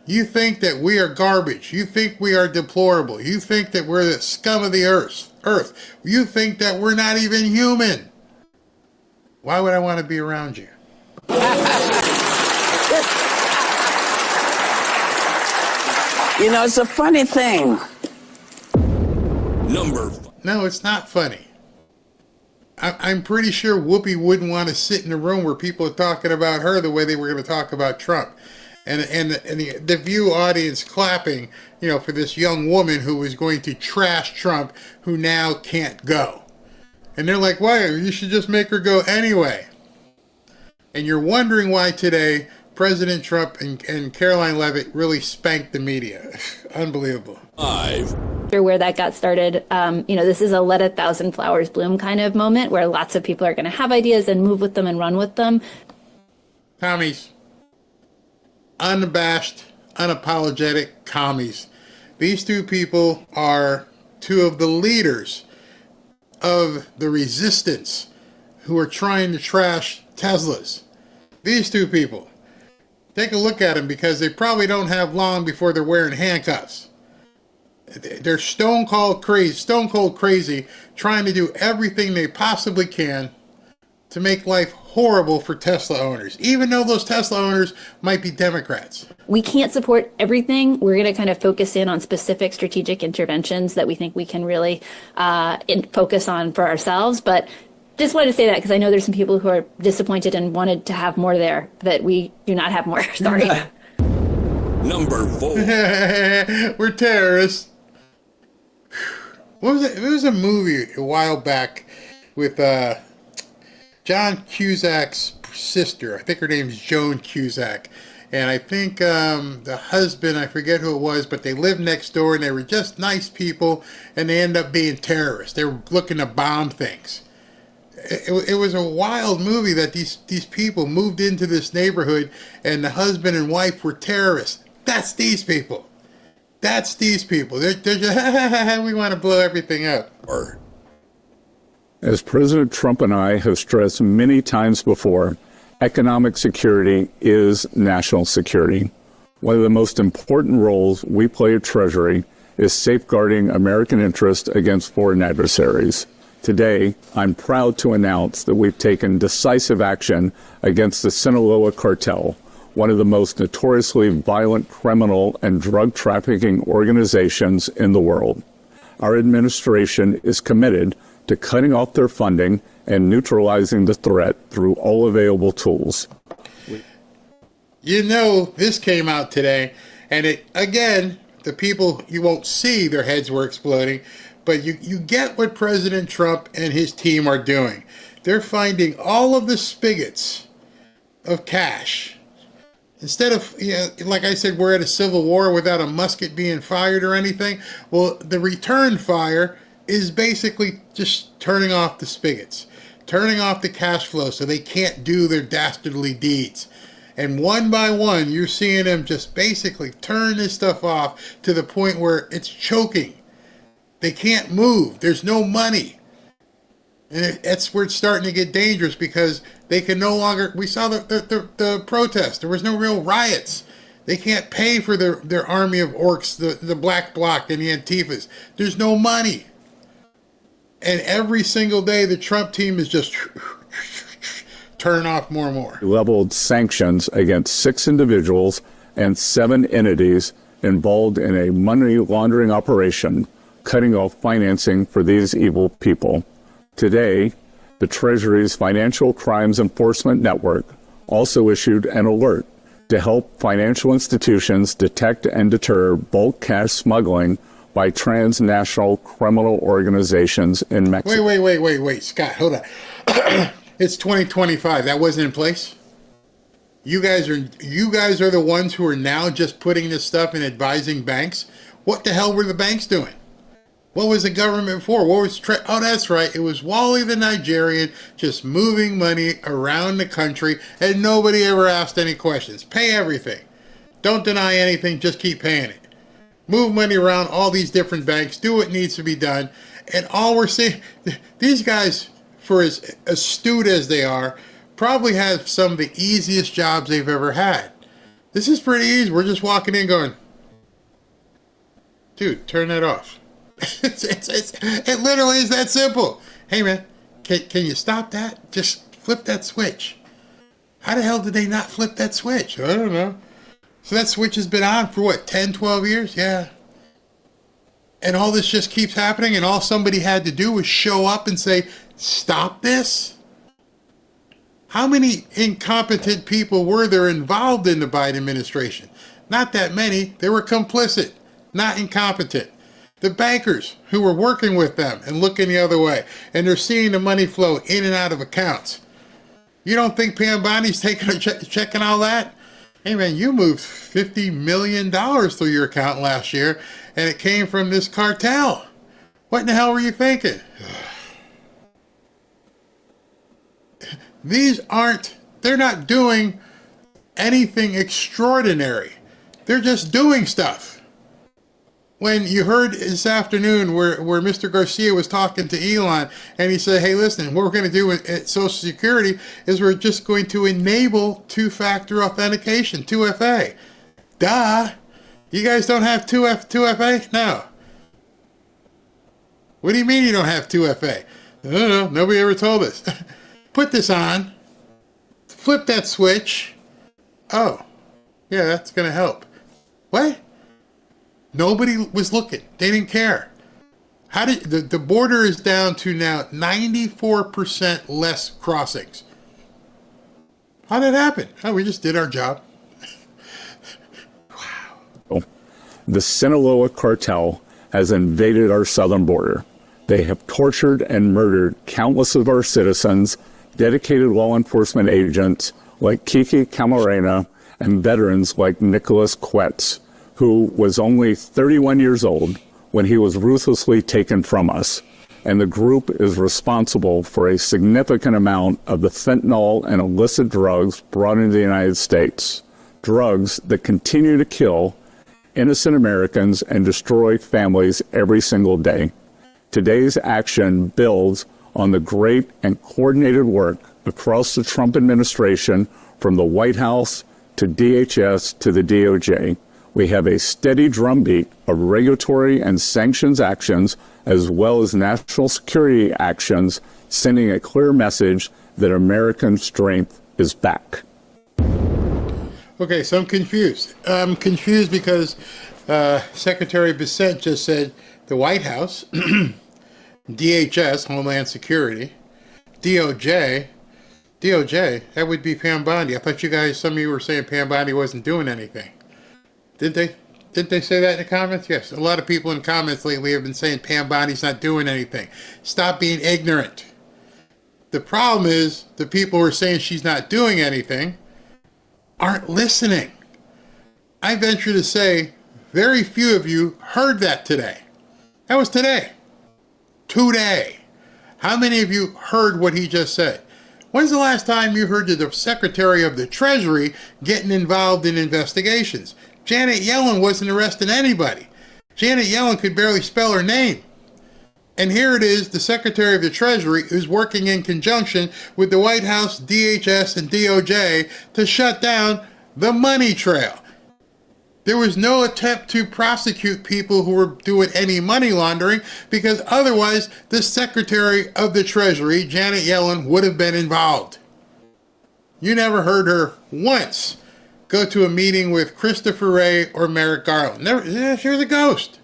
You think that we are garbage. You think we are deplorable. You think that we're the scum of the earth. You think that we're not even human. Why would I want to be around you? It's a funny thing. No, it's not funny. I'm pretty sure Whoopi wouldn't want to sit in a room where people are talking about her the way they were going to talk about Trump. And the View audience clapping, for this young woman who was going to trash Trump, who now can't go. And they're like, why? You should just make her go anyway. And you're wondering why today President Trump and Caroline Leavitt really spanked the media. Unbelievable. Where that got started, this is a let 1,000 flowers bloom kind of moment where lots of people are going to have ideas and move with them and run with them. Commies. Unabashed, unapologetic commies. These two people are two of the leaders of the resistance who are trying to trash Teslas. These two people. Take a look at them because they probably don't have long before they're wearing handcuffs. They're stone cold crazy, trying to do everything they possibly can to make life horrible for Tesla owners, even though those Tesla owners might be Democrats. We can't support everything. We're going to kind of focus in on specific strategic interventions that we think we can really focus on for ourselves. But just wanted to say that because I know there's some people who are disappointed and wanted to have more there that we do not have more. Sorry. Number 4. We're terrorists. What was it? There was a movie a while back with John Cusack's sister. I think her name's Joan Cusack. And I think the husband, I forget who it was, but they lived next door and they were just nice people and they end up being terrorists. They were looking to bomb things. It was a wild movie that these people moved into this neighborhood and the husband and wife were terrorists. That's these people. That's these people. They're just, we want to blow everything up. As President Trump and I have stressed many times before, economic security is national security. One of the most important roles we play at Treasury is safeguarding American interests against foreign adversaries. Today, I'm proud to announce that we've taken decisive action against the Sinaloa cartel, one of the most notoriously violent criminal and drug trafficking organizations in the world. Our administration is committed to cutting off their funding and neutralizing the threat through all available tools. You know, this came out today, and it, again, the people, you won't see their heads were exploding, but you get what President Trump and his team are doing. They're finding all of the spigots of cash. Instead of, like I said, we're at a civil war without a musket being fired or anything. Well, the return fire is basically just turning off the spigots, turning off the cash flow so they can't do their dastardly deeds. And one by one, you're seeing them just basically turn this stuff off to the point where it's choking. They can't move. There's no money. And that's where it's starting to get dangerous because they can no longer, we saw the protest. There was no real riots. They can't pay for their army of orcs, the Black Bloc and the Antifas. There's no money. And every single day, the Trump team is just turning off more and more. Leveled sanctions against 6 individuals and 7 entities involved in a money laundering operation, cutting off financing for these evil people. Today, the Treasury's Financial Crimes Enforcement Network also issued an alert to help financial institutions detect and deter bulk cash smuggling by transnational criminal organizations in Mexico. Wait, Scott, hold on. It's 2025. That wasn't in place? You guys are the ones who are now just putting this stuff and advising banks? What the hell were the banks doing? What was the government for? Oh, that's right. It was Wally the Nigerian just moving money around the country and nobody ever asked any questions. Pay everything. Don't deny anything. Just keep paying it. Move money around all these different banks. Do what needs to be done. And all we're seeing, these guys, for as astute as they are, probably have some of the easiest jobs they've ever had. This is pretty easy. We're just walking in going, dude, turn that off. It literally is that simple. Hey, man, can you stop that? Just flip that switch. How the hell did they not flip that switch? I don't know. So that switch has been on for what, 10, 12 years? Yeah. And all this just keeps happening, and all somebody had to do was show up and say, stop this? How many incompetent people were there involved in the Biden administration? Not that many. They were complicit, not incompetent. The bankers who were working with them and looking the other way, and they're seeing the money flow in and out of accounts. You don't think Pam Bondi's checking all that? Hey man, you moved $50 million through your account last year, and it came from this cartel. What in the hell were you thinking? They're not doing anything extraordinary. They're just doing stuff. When you heard this afternoon where Mr. Garcia was talking to Elon, and he said, hey, listen, what we're going to do with Social Security is we're just going to enable two-factor authentication, 2FA. Duh. You guys don't have 2FA? No. What do you mean you don't have 2FA? I don't know. Nobody ever told us. Put this on. Flip that switch. Oh. Yeah, that's going to help. What? Nobody was looking. They didn't care. How did the border is down to now 94% less crossings. How did that happen? Oh, we just did our job. Wow. The Sinaloa cartel has invaded our southern border. They have tortured and murdered countless of our citizens, dedicated law enforcement agents like Kiki Camarena, and veterans like Nicholas Quetz, who was only 31 years old when he was ruthlessly taken from us. And the group is responsible for a significant amount of the fentanyl and illicit drugs brought into the United States. Drugs that continue to kill innocent Americans and destroy families every single day. Today's action builds on the great and coordinated work across the Trump administration, from the White House to DHS to the DOJ. We have a steady drumbeat of regulatory and sanctions actions, as well as national security actions, sending a clear message that American strength is back. Okay, so I'm confused. I'm confused because Secretary Bissett just said the White House, DHS, Homeland Security, DOJ, that would be Pam Bondi. I thought you guys, some of you were saying Pam Bondi wasn't doing anything. Didn't they say that in the comments? Yes. A lot of people in comments lately have been saying Pam Bondi's not doing anything. Stop being ignorant. The problem is the people who are saying she's not doing anything aren't listening. I venture to say very few of you heard that today. That was today. Today. How many of you heard what he just said? When's the last time you heard the Secretary of the Treasury getting involved in investigations? Janet Yellen wasn't arresting anybody. Janet Yellen could barely spell her name. And here it is, the Secretary of the Treasury who's working in conjunction with the White House, DHS, and DOJ to shut down the money trail. There was no attempt to prosecute people who were doing any money laundering, because otherwise the Secretary of the Treasury, Janet Yellen, would have been involved. You never heard her once go to a meeting with Christopher Wray or Merrick Garland. Never. Yeah, she was a ghost.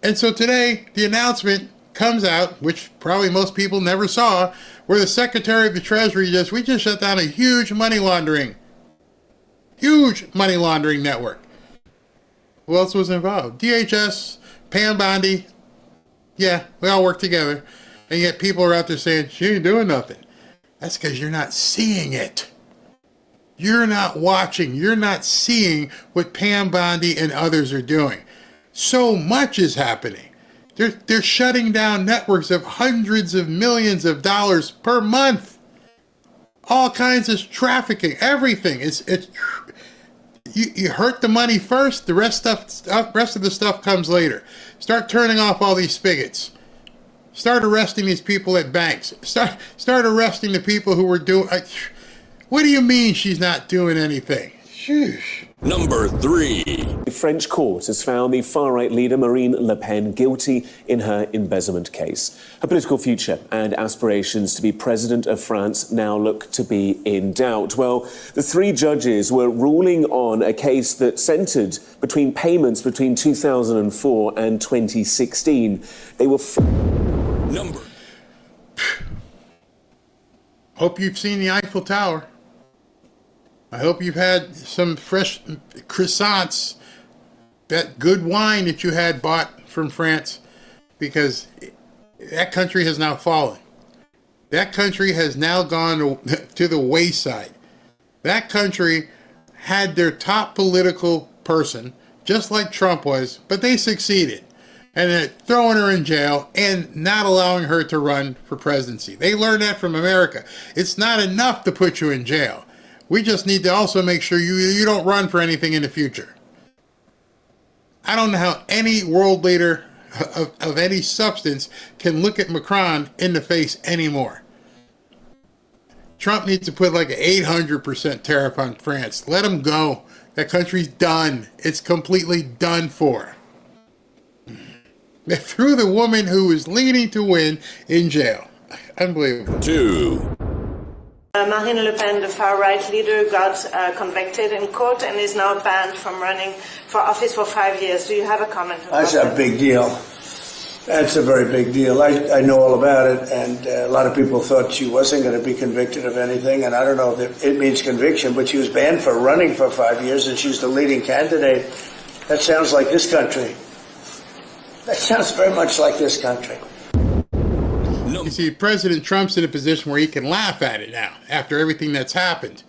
And so today, the announcement comes out, which probably most people never saw, where the Secretary of the Treasury we just shut down a huge money laundering network. Who else was involved? DHS, Pam Bondi. Yeah, we all work together. And yet people are out there saying, she ain't doing nothing. That's because you're not seeing it. You're not watching. You're not seeing what Pam Bondi and others are doing. So much is happening. They're shutting down networks of hundreds of millions of dollars per month. All kinds of trafficking, everything. You hurt the money first. The rest of the stuff comes later. Start turning off all these spigots. Start arresting these people at banks. Start arresting the people who were doing. What do you mean she's not doing anything? Sheesh. Number 3. The French court has found the far-right leader Marine Le Pen guilty in her embezzlement case. Her political future and aspirations to be president of France now look to be in doubt. Well, the 3 judges were ruling on a case that centred between payments between 2004 and 2016. They were... Number. Hope you've seen the Eiffel Tower. I hope you've had some fresh croissants, that good wine that you had bought from France, because that country has now fallen. That country has now gone to the wayside. That country had their top political person, just like Trump was, but they succeeded. And they're throwing her in jail and not allowing her to run for presidency. They learned that from America. It's not enough to put you in jail. We just need to also make sure you don't run for anything in the future. I don't know how any world leader of any substance can look at Macron in the face anymore. Trump needs to put like an 800% tariff on France. Let him go. That country's done. It's completely done for. They threw the woman who was leading to win in jail. Unbelievable. 2. Marine Le Pen, the far-right leader, got convicted in court and is now banned from running for office for 5 years. Do you have a comment about that? That's a big deal. That's a very big deal. I know all about it, and a lot of people thought she wasn't going to be convicted of anything, and I don't know if it means conviction, but she was banned for running for 5 years, and she's the leading candidate. That sounds like this country. That sounds very much like this country. You see, President Trump's in a position where he can laugh at it now, after everything that's happened.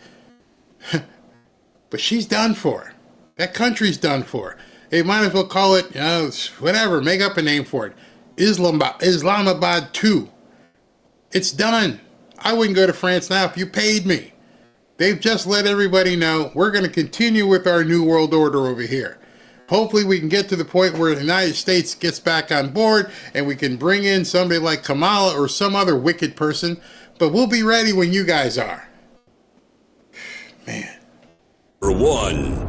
But she's done for. That country's done for. They might as well call it, whatever, make up a name for it. Islamabad 2. It's done. I wouldn't go to France now if you paid me. They've just let everybody know we're going to continue with our new world order over here. Hopefully we can get to the point where the United States gets back on board and we can bring in somebody like Kamala or some other wicked person, but we'll be ready when you guys are. Man. For 1.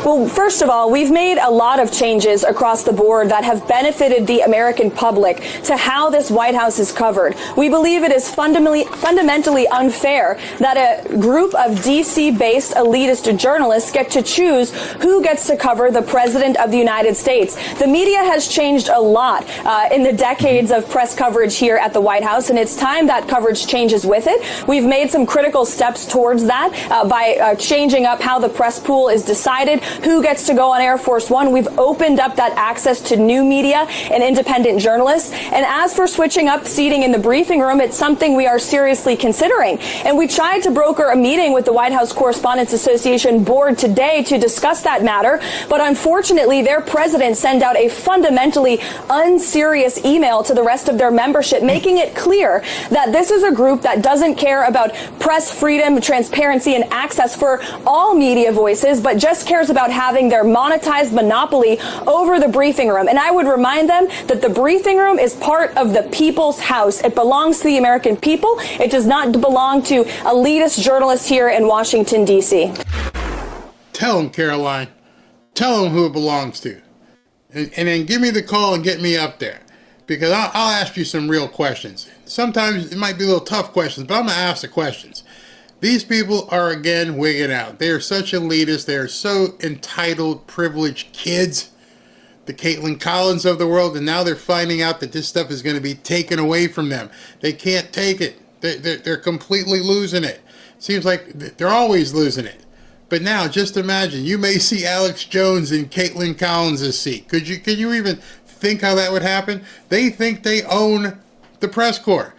Well, first of all, we've made a lot of changes across the board that have benefited the American public to how this White House is covered. We believe it is fundamentally unfair that a group of D.C.-based elitist journalists get to choose who gets to cover the President of the United States. The media has changed a lot in the decades of press coverage here at the White House, and it's time that coverage changes with it. We've made some critical steps towards that by changing up how the press pool is decided, who gets to go on Air Force One. We've opened up that access to new media and independent journalists. And as for switching up seating in the briefing room, it's something we are seriously considering. And we tried to broker a meeting with the White House Correspondents Association board today to discuss that matter. But unfortunately, their president sent out a fundamentally unserious email to the rest of their membership, making it clear that this is a group that doesn't care about press freedom, transparency, and access for all media voices, but just cares about having their monetized monopoly over the briefing room. And I would remind them that the briefing room is part of the people's house. It belongs to the American people. It does not belong to elitist journalists here in Washington, D.C. Tell them, Caroline. Tell them who it belongs to. And then give me the call and get me up there. Because I'll ask you some real questions. Sometimes it might be a little tough questions, but I'm going to ask the questions. These people are, again, wigging out. They are such elitists. They are so entitled, privileged kids. The Caitlin Collins of the world. And now they're finding out that this stuff is going to be taken away from them. They can't take it. They're completely losing it. Seems like they're always losing it. But now, just imagine, you may see Alex Jones in Caitlin Collins' seat. Could you even think how that would happen? They think they own the press corps.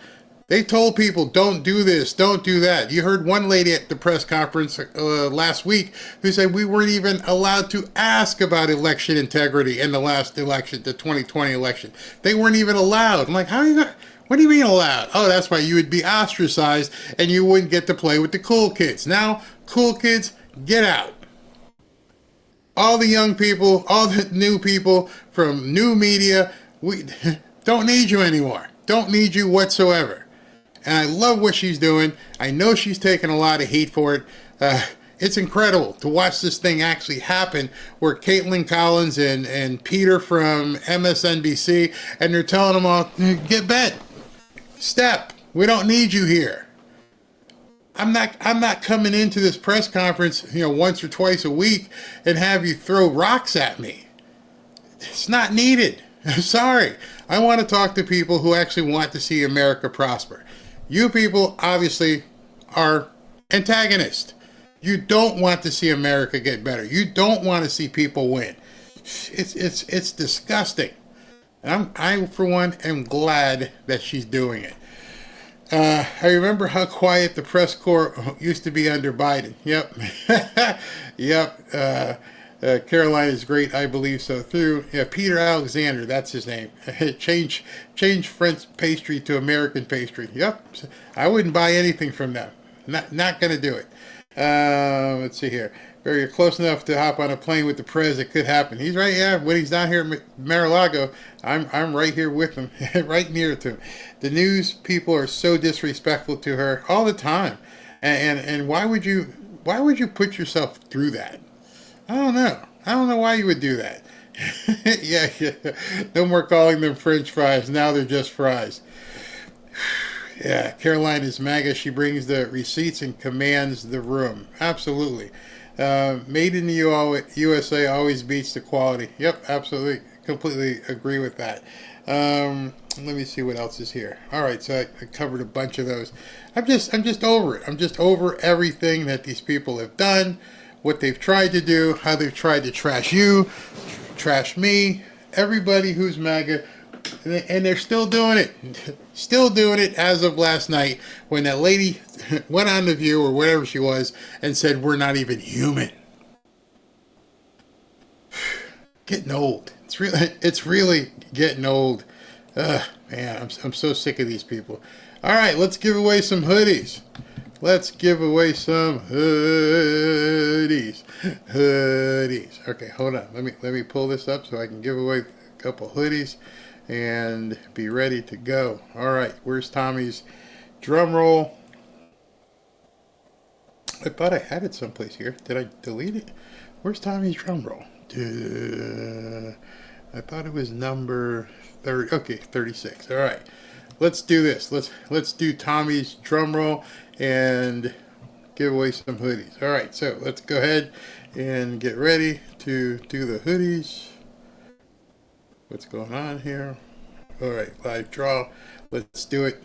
They told people, don't do this, don't do that. You heard one lady at the press conference last week who said we weren't even allowed to ask about election integrity in the last election, the 2020 election. They weren't even allowed. I'm like, how are you not? What do you mean allowed? Oh, that's right. You would be ostracized and you wouldn't get to play with the cool kids. Now, cool kids, get out. All the young people, all the new people from new media, we don't need you anymore. Don't need you whatsoever. And I love what she's doing. I know she's taking a lot of heat for it. It's incredible to watch this thing actually happen where Caitlin Collins and Peter from MSNBC, and they're telling them all, get bent. Step. We don't need you here. I'm not coming into this press conference, once or twice a week and have you throw rocks at me. It's not needed. I'm sorry. I want to talk to people who actually want to see America prosper. You people obviously are antagonists. You don't want to see America get better. You don't want to see people win. It's disgusting. And I for one am glad that she's doing it. I remember how quiet the press corps used to be under Biden. Yep. Yep. Carolina is great. I believe so. Through Peter Alexander, that's his name. change French pastry to American pastry. Yep. I wouldn't buy anything from them. Not going to do it. Let's see here. Very close enough to hop on a plane with the prez. It could happen. He's right. Yeah, when he's down here at Mar-a-Lago, I'm right here with him, right near to him. The news people are so disrespectful to her all the time, and why would you put yourself through that? I don't know why you would do that. yeah. No more calling them French fries. Now they're just fries. Yeah, Caroline is MAGA. She brings the receipts and commands the room. Absolutely. Made in the USA always beats the quality. Yep, absolutely. Completely agree with that. Let me see what else is here. All right, so I covered a bunch of those. I'm just over it. I'm just over everything that these people have done, what they've tried to do, how they've tried to trash you, trash me, everybody who's MAGA. And they're still doing it. Still doing it as of last night when that lady went on The View or whatever she was and said, we're not even human. Getting old. It's really getting old. Man, I'm so sick of these people. All right, let's give away some hoodies. Let's give away some hoodies. Hoodies. Okay, hold on. Let me pull this up so I can give away a couple hoodies and be ready to go. All right, where's Tommy's drum roll? I thought I had it someplace here. Did I delete it? Where's Tommy's drum roll? I thought it was number 30. Okay, 36. All right, let's do this. Let's do Tommy's drum roll and give away some hoodies. All right, so let's go ahead and get ready to do the hoodies. What's going on here? All right, live draw. Let's do it.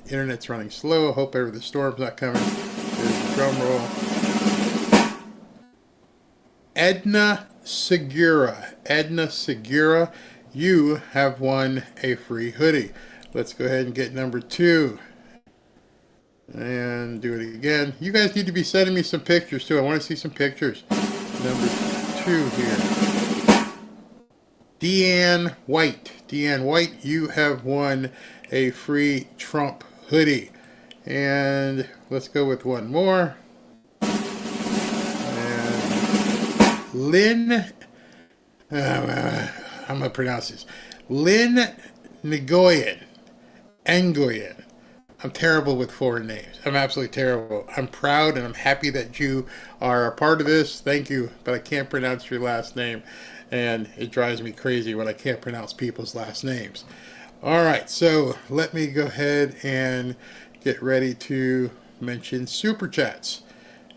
Internet's running slow. Hope ever the storm's not coming. There's the drum roll. Edna Segura. Edna Segura, you have won a free hoodie. Let's go ahead and get number 2. And do it again. You guys need to be sending me some pictures too. I want to see some pictures. Number 2 here. Deanne White. Deanne White, you have won a free Trump hoodie. And let's go with one more. And Lynn, I'm going to pronounce this. Lynn Nguyen. Nguyen. I'm terrible with foreign names. I'm absolutely terrible. I'm proud and I'm happy that you are a part of this. Thank you. But I can't pronounce your last name. And it drives me crazy when I can't pronounce people's last names. All right, so let me go ahead and get ready to mention Super Chats.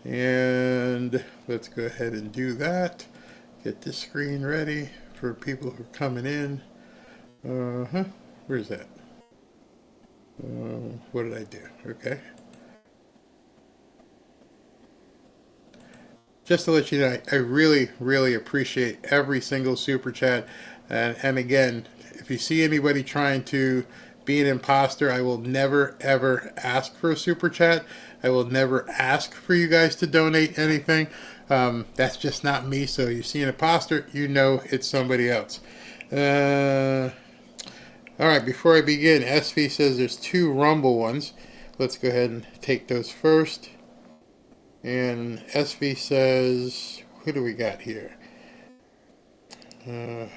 And let's go ahead and do that. Get this screen ready for people who are coming in. Where's that? What did I do? Okay. Just to let you know, I really, really appreciate every single super chat. And again, if you see anybody trying to be an imposter, I will never, ever ask for a super chat. I will never ask for you guys to donate anything. That's just not me. So you see an imposter, you know it's somebody else. All right, before I begin, SV says there's 2 Rumble ones. Let's go ahead and take those first. And SV says, who do we got here? Yeah,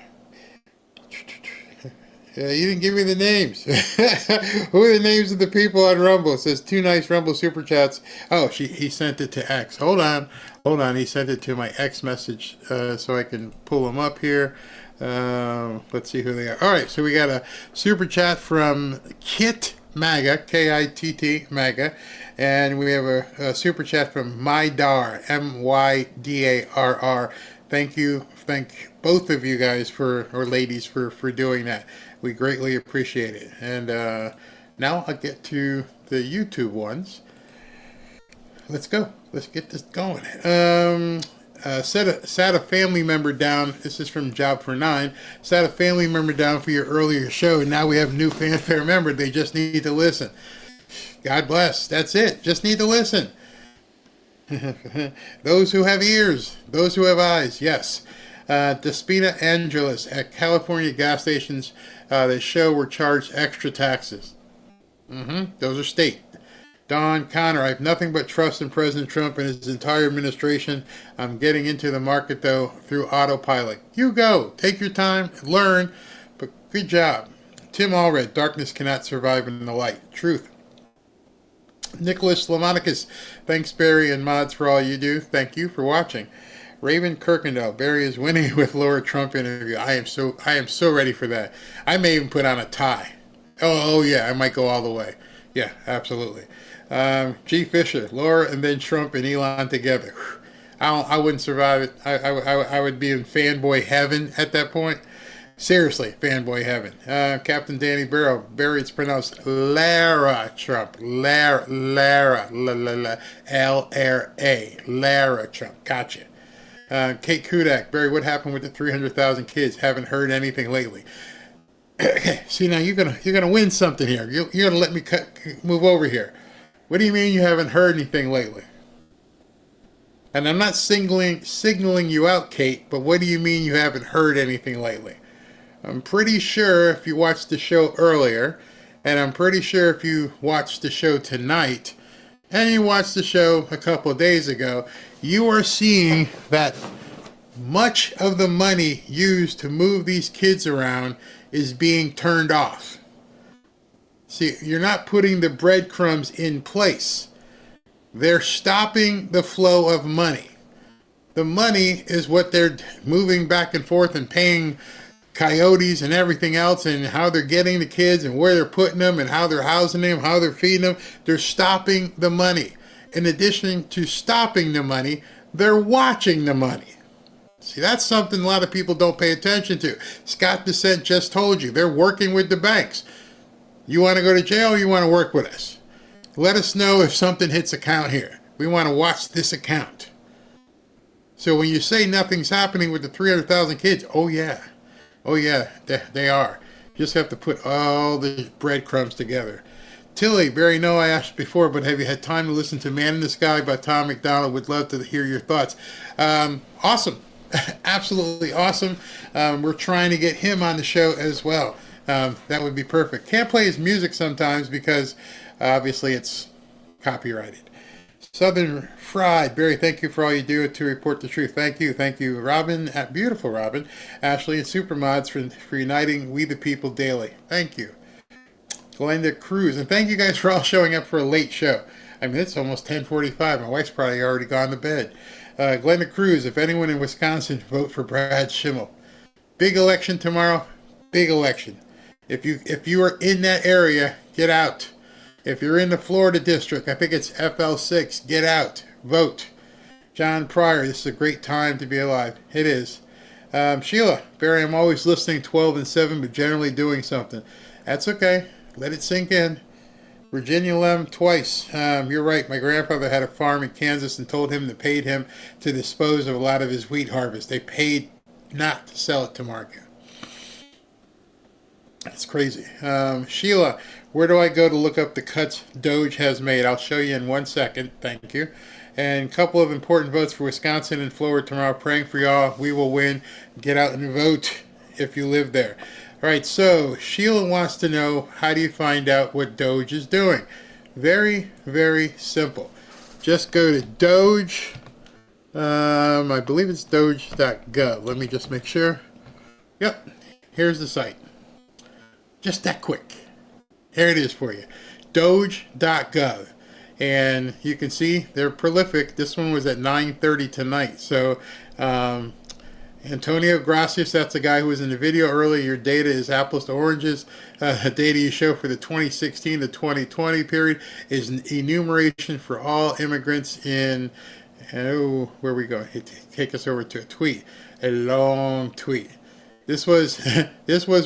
you didn't give me the names. Who are the names of the people on Rumble? It says 2 nice Rumble super chats. Oh, he sent it to X. Hold on. He sent it to my X message so I can pull them up here. Let's see who they are. All right, so we got a super chat from Kit MAGA, K-I-T-T, MAGA. And we have a super chat from Mydar, M-Y-D-A-R-R. Thank you. Thank both of you guys or ladies for doing that. We greatly appreciate it. And now I'll get to the YouTube ones. Let's go. Let's get this going. sat a family member down. This is from Job for 9. Sat a family member down for your earlier show, and now we have a new Fanfare member. They just need to listen. God bless. That's it. Just need to listen. Those who have ears, those who have eyes, yes. Despina Angeles at California gas stations that show were charged extra taxes. Those are state. Don Connor, I have nothing but trust in President Trump and his entire administration. I'm getting into the market, though, through autopilot. You go. Take your time, learn, but good job. Tim Allred, darkness cannot survive in the light. Truth. Nicholas Lamonicus, thanks Barry and mods for all you do. Thank you for watching. Raven Kirkendall, Barry is winning with Laura Trump interview. I am so ready for that. I may even put on a tie. Oh yeah, I might go all the way. Yeah, absolutely. G. Fisher, Laura and then Trump and Elon together. I wouldn't survive it. I would be in fanboy heaven at that point. Seriously, fanboy heaven. Captain Danny Barrow. Barry, it's pronounced Lara Trump. Lara. L-R-A. Lara Trump. Gotcha. Kate Kudak. Barry, what happened with the 300,000 kids? Haven't heard anything lately. See, now you're gonna win something here. You're gonna let me move over here. What do you mean you haven't heard anything lately? And I'm not signaling you out, Kate, but what do you mean you haven't heard anything lately? I'm pretty sure if you watched the show earlier, and I'm pretty sure if you watched the show tonight, and you watched the show a couple of days ago, you are seeing that much of the money used to move these kids around is being turned off. See, you're not putting the breadcrumbs in place. They're stopping the flow of money. The money is what they're moving back and forth and paying coyotes and everything else, and how they're getting the kids and where they're putting them and how they're housing them, how they're feeding them. They're stopping the money. In addition to stopping the money, they're watching the money. See, that's something a lot of people don't pay attention to. Scott Dissent just told you. They're working with the banks. You want to go to jail or you want to work with us? Let us know if something hits account here. We want to watch this account. So when you say nothing's happening with the 300,000 kids, oh yeah, they are. You just have to put all the breadcrumbs together. Tilly, Barry, no, I asked before, but have you had time to listen to Man in the Sky by Tom McDonald? Would love to hear your thoughts. Awesome. Absolutely awesome. We're trying to get him on the show as well. That would be perfect. Can't play his music sometimes because obviously it's copyrighted. Southern Fried, Barry, thank you for all you do to report the truth. Thank you, Robin, beautiful Robin, Ashley, and Supermods for uniting we the people daily. Thank you. Glenda Cruz, and thank you guys for all showing up for a late show. I mean, it's almost 10:45. My wife's probably already gone to bed. Glenda Cruz, if anyone in Wisconsin, vote for Brad Schimmel. Big election tomorrow. Big election. If you are in that area, get out. If you're in the Florida district, I think it's FL6, get out. Vote. John Pryor, this is a great time to be alive. It is. Sheila, Barry, I'm always listening 12 and 7, but generally doing something. That's okay. Let it sink in. Virginia Lem, twice. You're right. My grandfather had a farm in Kansas and told him they paid him to dispose of a lot of his wheat harvest. They paid not to sell it to market. That's crazy. Sheila, where do I go to look up the cuts Doge has made? I'll show you in 1 second. Thank you. And a couple of important votes for Wisconsin and Florida tomorrow. Praying for y'all. We will win. Get out and vote if you live there. All right, so Sheila wants to know, how do you find out what Doge is doing? Very, very simple. Just go to Doge. I believe it's doge.gov. Let me just make sure. Yep, here's the site. Just that quick. Here it is for you. Doge.gov. And you can see they're prolific. This one was at 9:30 tonight. So Antonio Gracias, that's the guy who was in the video earlier. Your data is apples to oranges. The data you show for the 2016 to 2020 period is an enumeration for all immigrants in, where we go? Take us over to a tweet, a long tweet. This was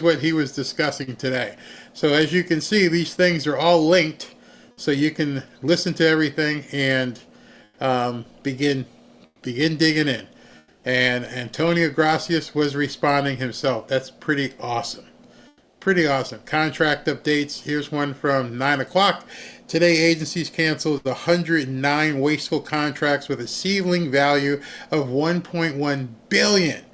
what he was discussing today. So as you can see, these things are all linked, so you can listen to everything and begin digging in. And Antonio Gracias was responding himself. That's pretty awesome. Pretty awesome. Contract updates. Here's one from 9 o'clock. Today, agencies canceled 109 wasteful contracts with a ceiling value of $1.1 billion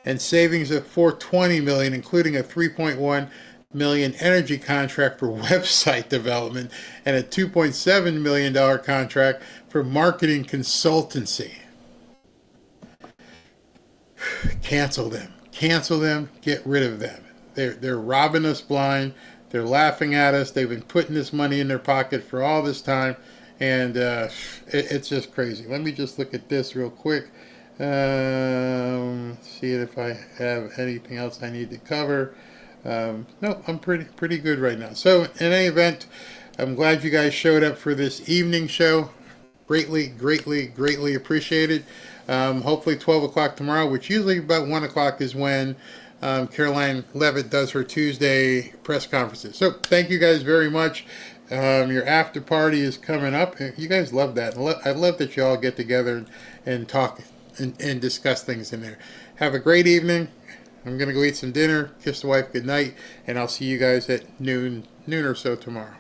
and savings of $420 million, including a $3.1 million energy contract for website development and a $2.7 million contract for marketing consultancy. Cancel them. Cancel them. Get rid of them. They're robbing us blind. They're laughing at us. They've been putting this money in their pocket for all this time, and it's just crazy. Let me just look at this real quick. See if I have anything else I need to cover. No, I'm pretty good right now. So in any event, I'm glad you guys showed up for this evening show. Greatly appreciated. Hopefully 12 o'clock tomorrow, which usually about 1 o'clock is when Caroline Levitt does her Tuesday press conferences. So thank you guys very much. Your after party is coming up. You guys love that. I love that you all get together and talk and discuss things in there. Have a great evening. I'm going to go eat some dinner, kiss the wife good night, and I'll see you guys at noon or so tomorrow.